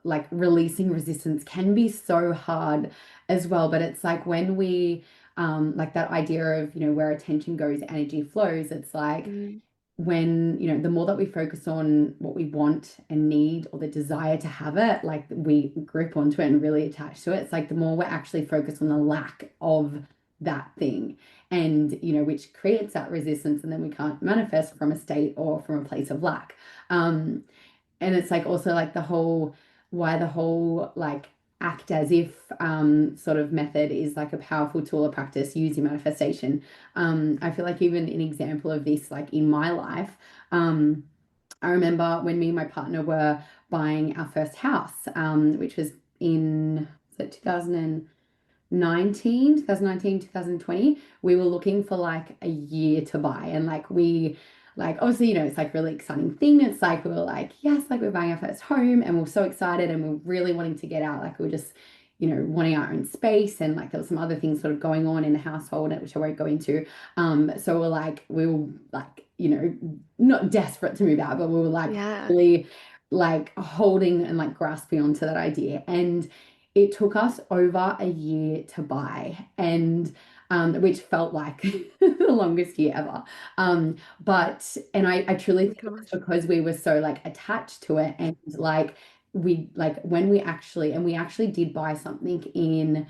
like releasing resistance can be so hard as well. But it's like when we like that idea of, where attention goes, energy flows, it's like mm. when, the more that we focus on what we want and need or the desire to have it, like we grip onto it and really attach to it, it's like the more we're actually focused on the lack of that thing. And, which creates that resistance, and then we can't manifest from a state or from a place of lack. And it's like also like the whole like act as if sort of method is like a powerful tool of practice used in manifestation. I feel like even an example of this, like in my life, um, I remember when me and my partner were buying our first house, which was in, was it 2019, 2020, we were looking for like a year to buy. And like like obviously, it's like really exciting thing. It's like we were like, yes, like we're buying our first home and we're so excited and we're really wanting to get out. Like we were just, wanting our own space. And like there was some other things sort of going on in the household, which I won't go into. So we were like, not desperate to move out, but we were like Yeah. really like holding and like grasping onto that idea. And it took us over a year to buy, and which felt like the longest year ever. And I truly I think can it was imagine. because we were so like attached to it, and like we like when we actually did buy something in,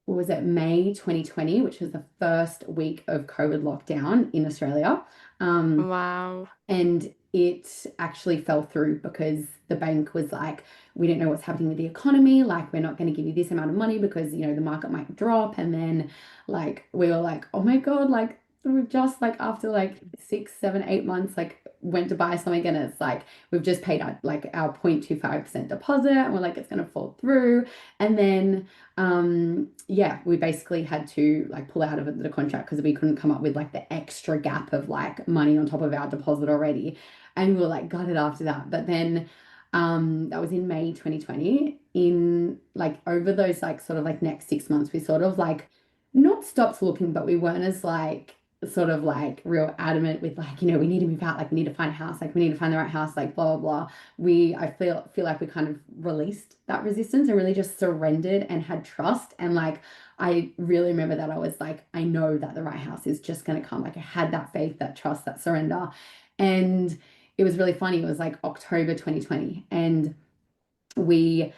what was it, May 2020, which was the first week of COVID lockdown in Australia. Um, Wow. and it actually fell through because the bank was like, we don't know what's happening with the economy. Like, we're not going to give you this amount of money because, the market might drop. And then, like, we were like, oh my God, like, we've just, like, after like 6, 7, 8 months, like, went to buy something and it's like, we've just paid our 0.25% deposit and we're like, it's going to fall through. And then, yeah, we basically had to like pull out of the contract because we couldn't come up with like the extra gap of like money on top of our deposit already, and we were like gutted after that. But then that was in May 2020. In like over those like sort of like next 6 months, we sort of like not stopped looking, but we weren't as like sort of like real adamant with like, we need to move out, like we need to find a house, like we need to find the right house, like blah blah blah. I feel like we kind of released that resistance and really just surrendered and had trust. And like I really remember that I was like, I know that the right house is just going to come. Like I had that faith, that trust, that surrender. And it was really funny. It was like October 2020, and we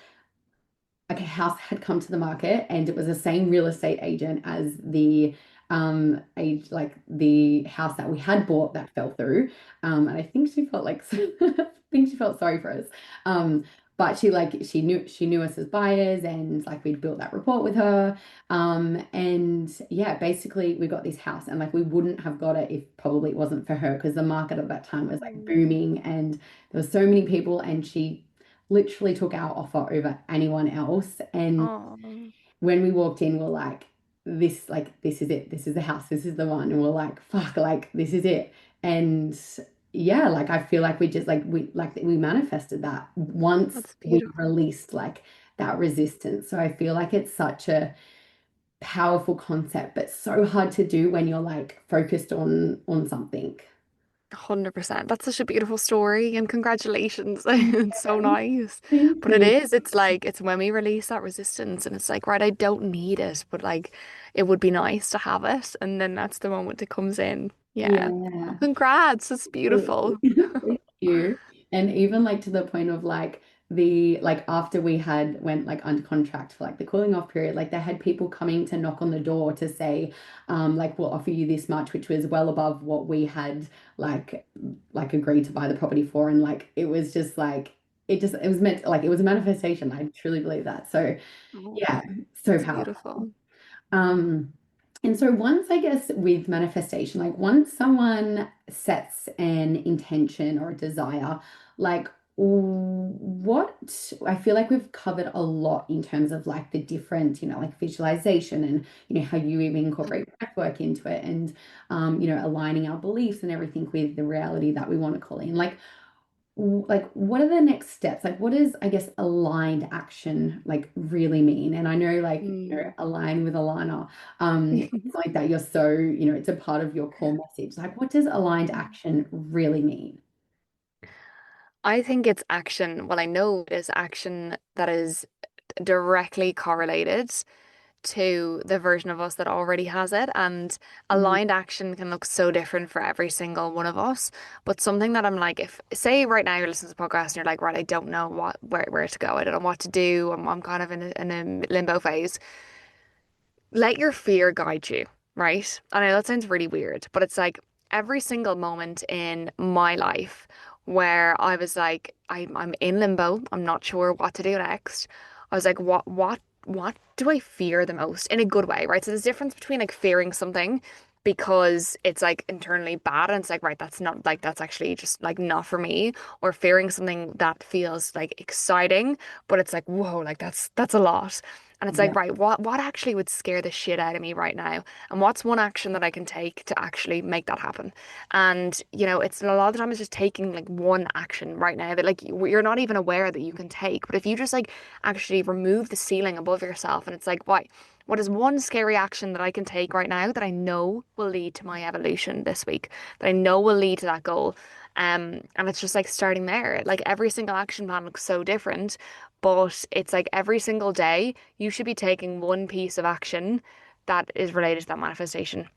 like a house had come to the market, and it was the same real estate agent as the age like the house that we had bought that fell through. And I think she felt like I think she felt sorry for us. um but she knew us as buyers, and like we'd built that rapport with her. And yeah, basically we got this house, and like we wouldn't have got it if probably it wasn't for her, because the market at that time was like Mm. booming and there were so many people, and she literally took our offer over anyone else. And Oh, when we walked in, we're like, this is it. This is the house. This is the one. And we're like, fuck, like, this is it. And yeah, like, I feel like we manifested that once that's we beautiful. released like that resistance. So I feel like it's such a powerful concept, but so hard to do when you're like focused on something. 100%. That's such a beautiful story and congratulations. It's so nice. Thank But it you. is, it's like, it's when we release that resistance and it's like, right, I don't need it, but like, it would be nice to have it. And then that's the moment it comes in. Yeah. Oh, Yeah. congrats. It's Absolutely. beautiful. Thank you. And even like to the point of like the like after we had went like under contract for like the cooling off period, like they had people coming to knock on the door to say, like we'll offer you this much, which was well above what we had like agreed to buy the property for. And like it was just like it was meant like it was a manifestation. I truly believe that. So Oh, yeah, so it's powerful. beautiful. Um, and so once I guess with manifestation, like once someone sets an intention or a desire, like what I feel like we've covered a lot in terms of like the different, like visualization and how you even incorporate breath work into it and aligning our beliefs and everything with the reality that we want to call in. Like what are the next steps, like what does I guess aligned action like really mean? And I know like Mm. align with Alana, it's like that you're so it's a part of your core message, like what does aligned action really mean? I think it's action. Well, I know it is action that is directly correlated to the version of us that already has it. And Mm, aligned action can look so different for every single one of us. But something that I'm like, if say right now you're listening to the podcast and you're like, right, I don't know where to go. I don't know what to do. I'm kind of in a limbo phase. Let your fear guide you, right? I know that sounds really weird, but it's like every single moment in my life where I was like, I'm in limbo. I'm not sure what to do next. I was like, what do I fear the most in a good way, right? So there's a difference between like fearing something because it's like internally bad and it's like, right, that's not like that's actually just like not for me, or fearing something that feels like exciting, but it's like, whoa, like that's a lot. And it's like, yeah. right, what actually would scare the shit out of me right now? And what's one action that I can take to actually make that happen? And, it's a lot of the time it's just taking like one action right now that like you're not even aware that you can take. But if you just like actually remove the ceiling above yourself and it's like, why? What is one scary action that I can take right now that I know will lead to my evolution this week, that I know will lead to that goal? And it's just like starting there. Like every single action plan looks so different, but it's like every single day you should be taking one piece of action that is related to that manifestation.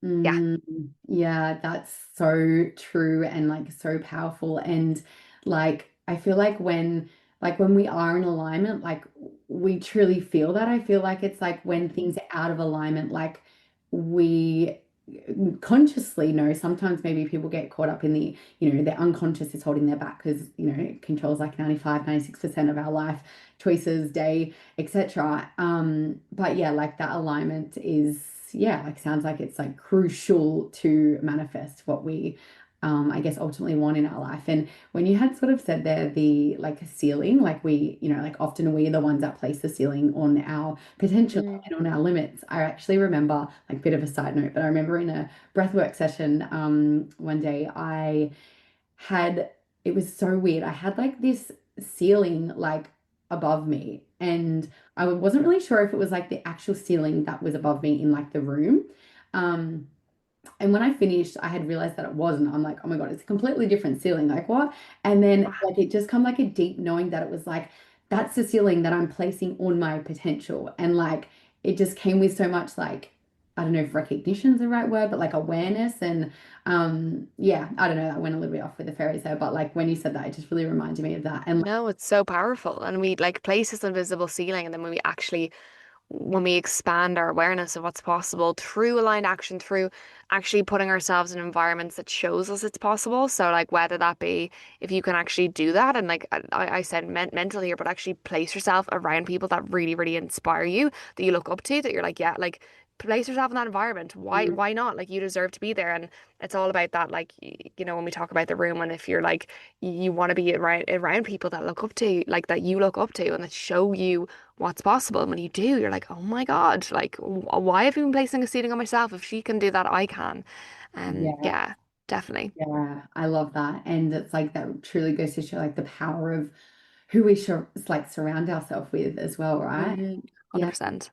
Yeah. Mm, yeah, that's so true and like so powerful. And like I feel like when we are in alignment, like we truly feel that. I feel like it's like when things are out of alignment, like we consciously know sometimes maybe people get caught up in the, their unconscious is holding their back because, it controls like 95, 96% of our life choices, day, etc. But yeah, like that alignment is, yeah, like sounds like it's like crucial to manifest what we I guess ultimately want in our life. And when you had sort of said there the like ceiling, like we, like often we're the ones that place the ceiling on our potential Mm. and on our limits. I actually remember, like bit of a side note, but I remember in a breathwork session one day I had, it was so weird. I had like this ceiling like above me, and I wasn't really sure if it was like the actual ceiling that was above me in like the room. Um, and when I finished, I had realized that it wasn't. I'm like, oh my God, it's a completely different ceiling. Like what? And then Wow. like it just come like a deep knowing that it was like, that's the ceiling that I'm placing on my potential. And like it just came with so much like, I don't know if recognition is the right word, but like awareness. And yeah, I don't know, that went a little bit off with the fairies there, but like when you said that, it just really reminded me of that. And No, it's so powerful. And we like place this invisible ceiling, and then when we expand our awareness of what's possible through aligned action, through actually putting ourselves in environments that shows us it's possible. So like whether that be if you can actually do that, and like I said mental here, but actually place yourself around people that really, really inspire you, that you look up to, that you're like, yeah, like place yourself in that environment. like, Why not? Like you deserve to be there. And it's all about that, like when we talk about the room, and if you're like you want to be around people that look up to you, like that you look up to and that show you what's possible. And when you do, you're like, oh my God, like, why have you been placing a ceiling on myself? If she can do that, I can. And yeah. yeah, definitely. Yeah, I love that. And it's like that truly goes to show like the power of who we should like surround ourselves with as well, right? Yeah. 100%.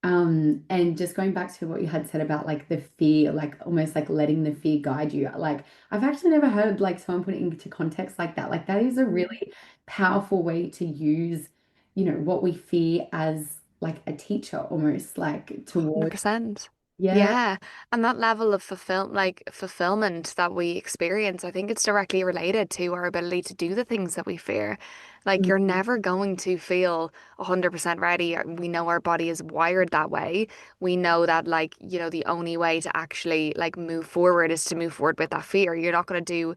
And just going back to what you had said about like the fear, like almost like letting the fear guide you. Like I've actually never heard like someone put it into context like that. Like that is a Mm. really powerful way to use, what we fear as like a teacher almost like towards, 100%. yeah. Yeah. And that level of fulfillment that we experience, I think it's directly related to our ability to do the things that we fear. Like you're Mhm. never going to feel 100% ready. We know our body is wired that way. We know that like, the only way to actually like move forward is to move forward with that fear. You're not going to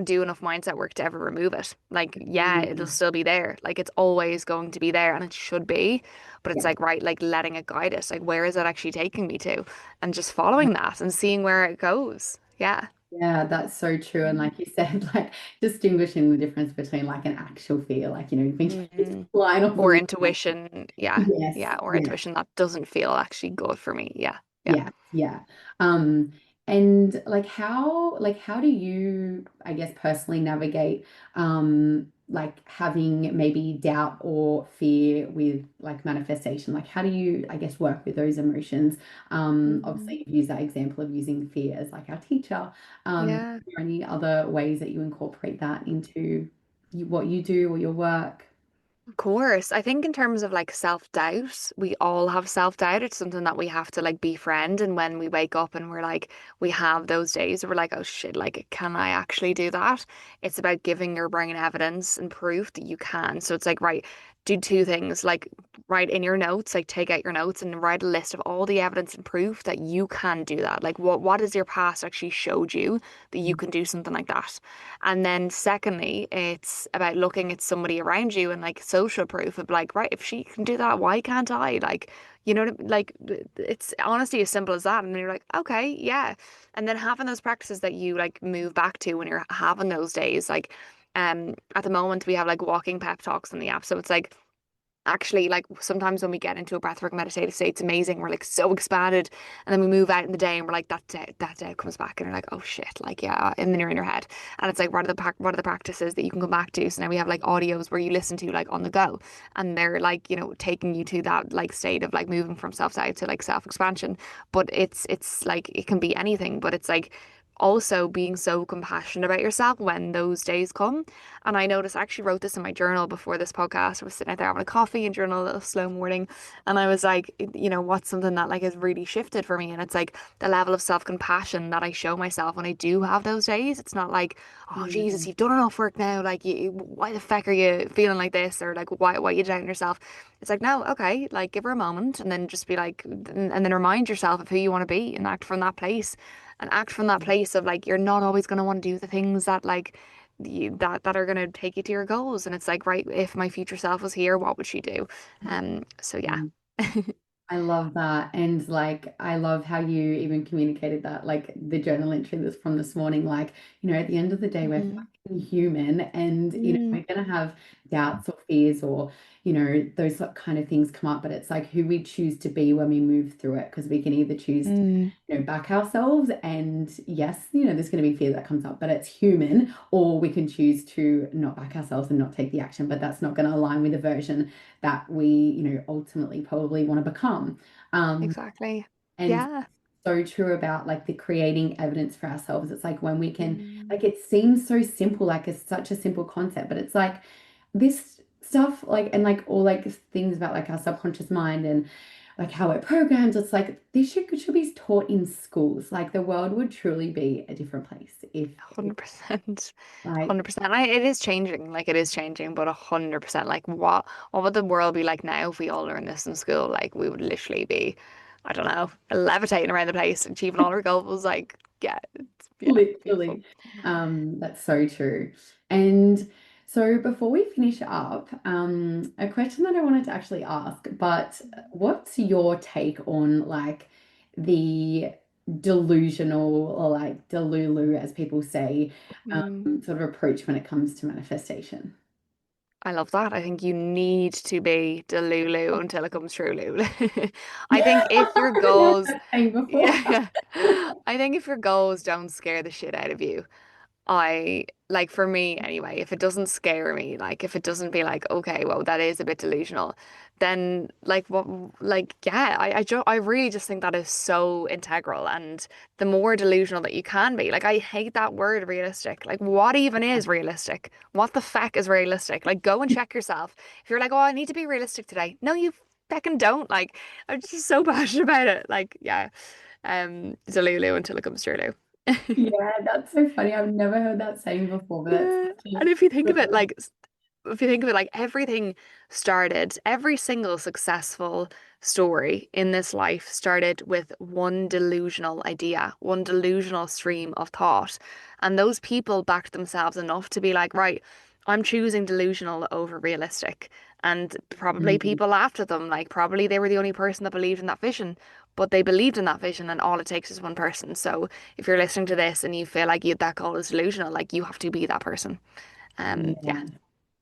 do enough mindset work to ever remove it. Like, yeah, it'll Mm. still be there. Like it's always going to be there and it should be. But it's Yeah. like, right, like letting it guide us. Like, where is it actually taking me to? And just following that and seeing where it goes. Yeah. Yeah, that's so true. And Mm. like you said, like distinguishing the difference between like an actual fear, like, you think it's Mm. flying off the Or wall. intuition. Yeah. Yes, Yeah. Or yes. intuition that doesn't feel actually good for me. Yeah. Yeah. Yeah, yeah. Um, and like how do you, I guess, personally navigate like having maybe doubt or fear with like manifestation? Like how do you, I guess, work with those emotions? Mm. Obviously you've used that example of using fear as like our teacher. Are Yeah. there any other ways that you incorporate that into what you do or your work? Of course. I think in terms of like self-doubt, we all have self-doubt. It's something that we have to like befriend. And when we wake up and we're like, we have those days where we're like, oh shit, like, can I actually do that? It's about giving your brain evidence and proof that you can. So it's like, right, do two things, like write in your notes, like take out your notes and write a list of all the evidence and proof that you can do that. Like what has your past actually showed you that you can do something like that? And then secondly, it's about looking at somebody around you and like social proof of like, right, if she can do that, why can't I? Like, like it's honestly as simple as that. And then you're like, okay, yeah. And then having those practices that you like move back to when you're having those days, like at the moment we have like walking pep talks on the app. So it's like actually like sometimes when we get into a breathwork meditative state it's amazing, we're like so expanded, and then we move out in the day and we're like that day comes back and you're like oh shit, like yeah, and then you're in your head and it's like what are the practices that you can come back to. So now we have like audios where you listen to like on the go, and they're like taking you to that like state of like moving from self-doubt to like self-expansion. But it's like it can be anything, but it's like also being so compassionate about yourself when those days come. And I noticed, I actually wrote this in my journal before this podcast. I was sitting out there having a coffee and journal a little slow morning. And I was like, what's something that like has really shifted for me? And it's like the level of self-compassion that I show myself when I do have those days. It's not like, oh Jesus, Mm. you've done enough work now. Like, why the feck are you feeling like this? Or like, why are you doubting yourself? It's like, no, okay, like give her a moment and then just be like, and then remind yourself of who you want to be and act from that place. And act from that place of like, you're not always going to want to do the things that like, that are going to take you to your goals. And it's like, right, if my future self was here, what would she do? So yeah. Mm. I love that. And like, I love how you even communicated that, like the journal entry that's from this morning. Like, at the end of the day, we're Mhm. fucking human and, Mm, we're going to have doubts or fears or, those kind of things come up. But it's like who we choose to be when we move through it, because we can either choose to, mm, back ourselves. And yes, there's going to be fear that comes up, but it's human. Or we can choose to not back ourselves and not take the action, but that's not going to align with the version that we, ultimately probably want to become. Um, exactly. and Yeah. so true about like the creating evidence for ourselves. It's like when we can, Mm, like, it seems so simple, like it's such a simple concept, but it's like this stuff, like, and like all like things about like our subconscious mind and like how it programs. It's like this should be taught in schools. Like the world would truly be a different place if 100%. like 100%. It is changing. Like it is changing, but 100%. Like what would the world be like now if we all learned this in school? Like we would literally be, I don't know, levitating around the place, achieving all our goals. Like, yeah, beautiful. literally. That's so true. And so before we finish up, a question that I wanted to actually ask, but what's your take on like the delusional or like delulu, as people say, Mm. sort of approach when it comes to manifestation? I love that. I think you need to be Delulu until it comes true, Lulu. I think if your I haven't heard goals, that saying before. yeah, yeah. I think if your goals don't scare the shit out of you, I like for me anyway, if it doesn't scare me, like if it doesn't be like, okay, well, that is a bit delusional, then like what like yeah, I really just think that is so integral and the more delusional that you can be. Like I hate that word realistic. Like what even is realistic? What the feck is realistic? Like go and check yourself. If you're like, oh, I need to be realistic today. No, you fecking don't. Like I'm just so passionate about it. Like yeah. Delulu until it comes true. Yeah, that's so funny. I've never heard that saying before, but that's Yeah. such And if you think a of it like if you think of it like everything started, every single successful story in this life started with one delusional idea, one delusional stream of thought. And those people backed themselves enough to be like, right, I'm choosing delusional over realistic. And probably Mm, people laughed at them, like probably they were the only person that believed in that vision. But they believed in that vision, and all it takes is one person. So if you're listening to this and you feel like that goal is delusional, like you have to be that person. Yeah. yeah.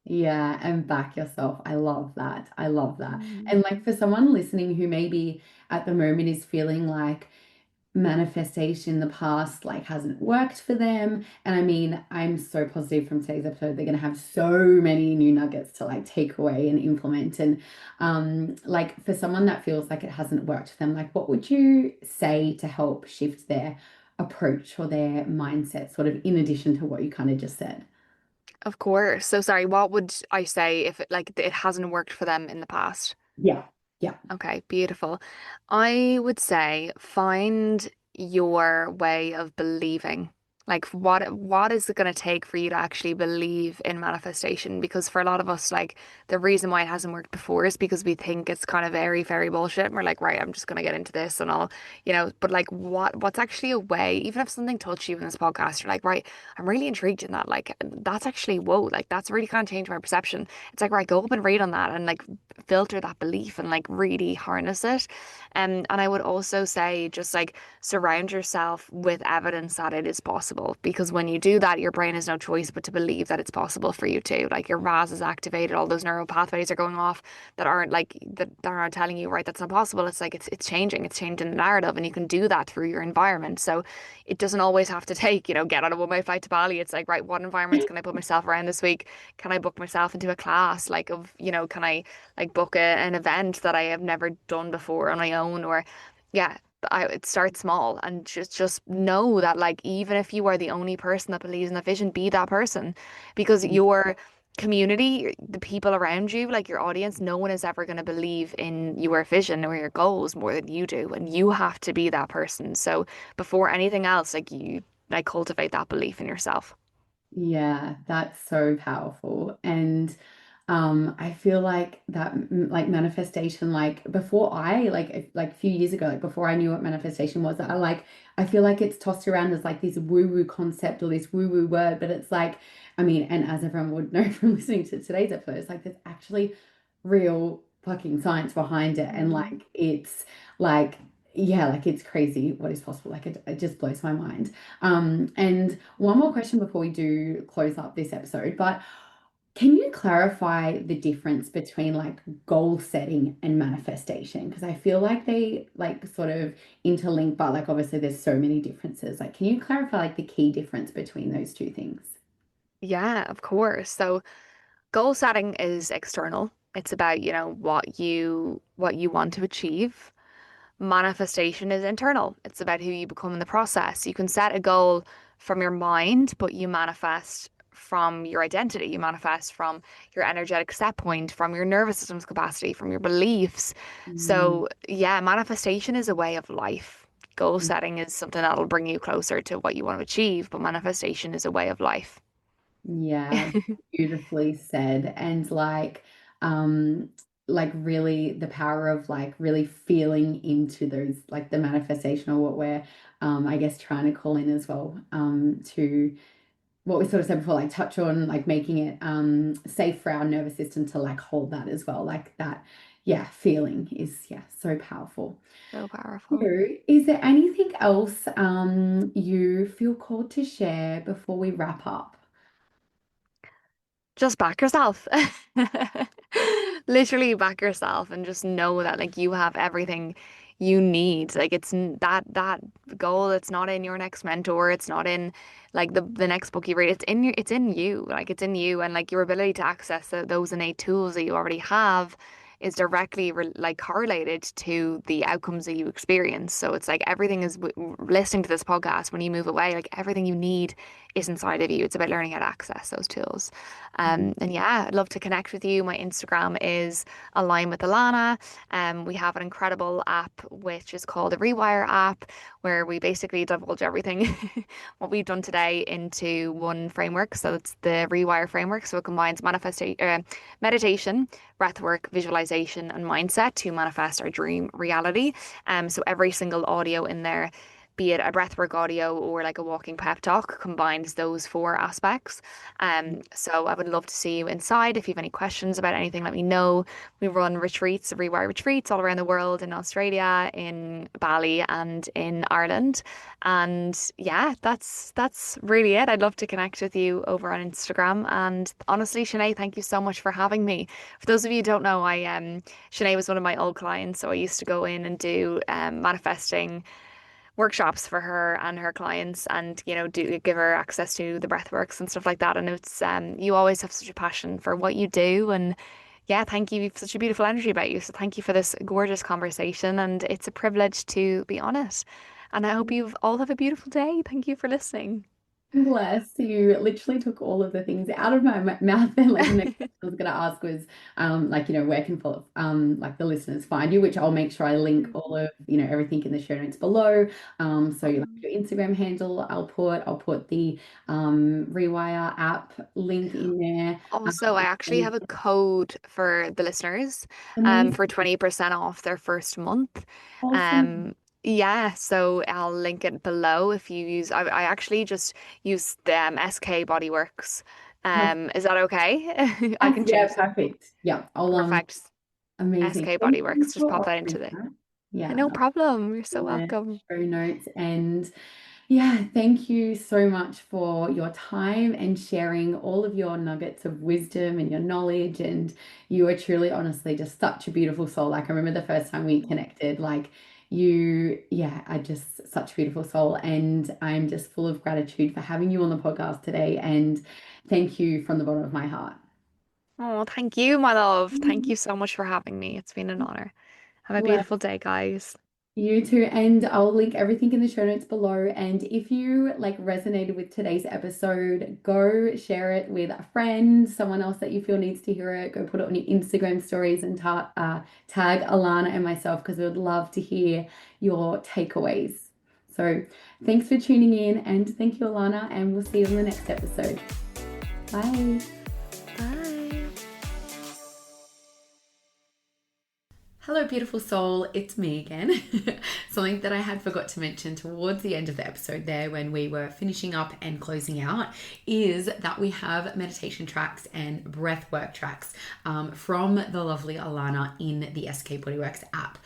Yeah, and back yourself. I love that. I love that. Mm. And like for someone listening who maybe at the moment is feeling like manifestation in the past like hasn't worked for them. And I mean, I'm so positive from today's episode. They're going to have so many new nuggets to like take away and implement. And like for someone that feels like it hasn't worked for them, like what would you say to help shift their approach or their mindset, sort of in addition to what you kind of just said? Of course. So sorry, what would I say if it like it hasn't worked for them in the past? Yeah. Yeah. Okay, beautiful. I would say find your way of believing. Like what is it going to take for you to actually believe in manifestation? Because for a lot of us, like the reason why it hasn't worked before is because we think it's kind of very, very bullshit. And we're like, right, I'm just going to get into this and all, but like what's actually a way, even if something touched you in this podcast, you're like, right, I'm really intrigued in that. Like that's actually, whoa, like that's really kind of changed my perception. It's like, right, go up and read on that and like filter that belief and like really harness it. And I would also say just like surround yourself with evidence that it is possible because when you do that, your brain has no choice but to believe that it's possible for you too. Like your RAS is activated, all those neural pathways are going off that aren't telling you, right, that's not possible. It's like it's changing the narrative, and you can do that through your environment. So it doesn't always have to take, get on a one-way flight to Bali. It's like, right, what environments can I put myself around this week? Can I book myself into a class? Like can I like book an event that I have never done before on my own or yeah, it starts small and just know that like even if you are the only person that believes in the vision, be that person because your community, the people around you, like your audience, no one is ever going to believe in your vision or your goals more than you do, and you have to be that person. So before anything else, like you like cultivate that belief in yourself. Yeah, that's so powerful. And I feel like that like manifestation, like before I like a few years ago, like before I knew what manifestation was, I feel like it's tossed around as like this woo-woo concept or this woo-woo word, but it's like, I mean, and as everyone would know from listening to today's episode, it's like there's actually real fucking science behind it. And Mm. like it's like yeah, like it's crazy what is possible. Like it just blows my mind. And one more question before we do close up this episode, but can you clarify the difference between like goal setting and manifestation? Because I feel like they like sort of interlink, but like obviously there's so many differences. Like, can you clarify like the key difference between those two things? Yeah, of course. So goal setting is external. It's about, what you want to achieve. Manifestation is internal. It's about who you become in the process. You can set a goal from your mind, but you manifest from your identity. You manifest from your energetic set point, from your nervous system's capacity, from your beliefs. Mm, So, yeah, manifestation is a way of life. Goal mm, setting is something that'll bring you closer to what you want to achieve, but manifestation is a way of life. yeah, beautifully said. And like really the power of like really feeling into those like the manifestation or what we're I guess trying to call in as well to what we sort of said before, like touch on like making it safe for our nervous system to like hold that as well. Like that, yeah, feeling is yeah, so powerful. So powerful. So, is there anything else you feel called to share before we wrap up? Just back yourself. Literally back yourself and just know that like you have everything you need. Like that goal, it's not in your next mentor, it's not in like the next book you read. It's in you. Like it's in you, and like your ability to access those innate tools that you already have is directly like correlated to the outcomes that you experience. So it's like everything is listening to this podcast when you move away, like everything you need is inside of you. It's about learning how to access those tools. And yeah, I'd love to connect with you. My Instagram is Align with Alanna. We have an incredible app which is called the Rewire app, where we basically divulge everything what we've done today into one framework. So it's the Rewire framework. So it combines meditation, breathwork, visualization, and mindset to manifest our dream reality. So every single audio in there, be it a breathwork audio or like a walking pep talk, combines those four aspects. So I would love to see you inside. If you have any questions about anything, let me know. We run retreats, rewire retreats all around the world, in Australia, in Bali, and in Ireland. And yeah, that's really it. I'd love to connect with you over on Instagram. And honestly, Sinead, thank you so much for having me. For those of you who don't know, I Sinead was one of my old clients, so I used to go in and do manifesting workshops for her and her clients, and do give her access to the breathworks and stuff like that. And it's you always have such a passion for what you do, and yeah, thank you. You've such a beautiful energy about you. So thank you for this gorgeous conversation, and it's a privilege to be on it. And I hope you all have a beautiful day. Thank you for listening. Bless you. Literally took all of the things out of my mouth. And like the next question I was going to ask was, like, where can like the listeners find you? Which I'll make sure I link all of, everything in the show notes below. So like your Instagram handle, I'll put the Rewire app link in there. Also, I actually And have a code for the listeners, amazing, for 20% off their first month. awesome. Um, yeah, so I'll link it below if you use, I actually just use the SK Bodyworks. Is that okay? I can Yeah, change that. perfect. Yeah, Perfect. amazing. SK Thank you Bodyworks. Just for pop that into offering the, that. Yeah, no problem. You're so in the welcome. show notes. And yeah, thank you so much for your time and sharing all of your nuggets of wisdom and your knowledge. And you are truly, honestly, just such a beautiful soul. Like, I remember the first time we connected, like, yeah, I just such a beautiful soul. And I'm just full of gratitude for having you on the podcast today. And thank you from the bottom of my heart. Oh, thank you, my love. Thank you so much for having me. It's been an honor. Have a beautiful day, guys. You too, and I'll link everything in the show notes below. And if you like resonated with today's episode, go share it with a friend, someone else that you feel needs to hear it. Go put it on your Instagram stories and tag Alanna and myself, because we would love to hear your takeaways. So thanks for tuning in, and thank you, Alanna, and we'll see you in the next episode. Bye. Bye. Hello, beautiful soul. It's me again. Something that I had forgot to mention towards the end of the episode there when we were finishing up and closing out is that we have meditation tracks and breathwork tracks from the lovely Alanna in the SK Bodyworks app.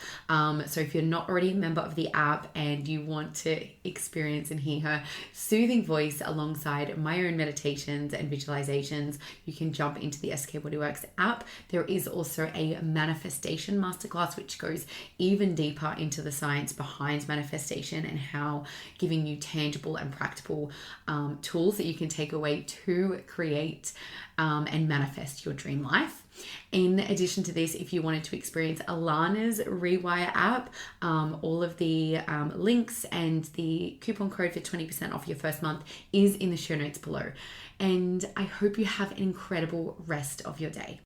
So if you're not already a member of the app and you want to experience and hear her soothing voice alongside my own meditations and visualizations, you can jump into the SK Bodyworks app. There is also a manifestation masterclass which goes even deeper into the science behind manifestation and how giving you tangible and practical tools that you can take away to create and manifest your dream life. In addition to this, if you wanted to experience Alanna's Rewire app, all of the links and the coupon code for 20% off your first month is in the show notes below. And I hope you have an incredible rest of your day.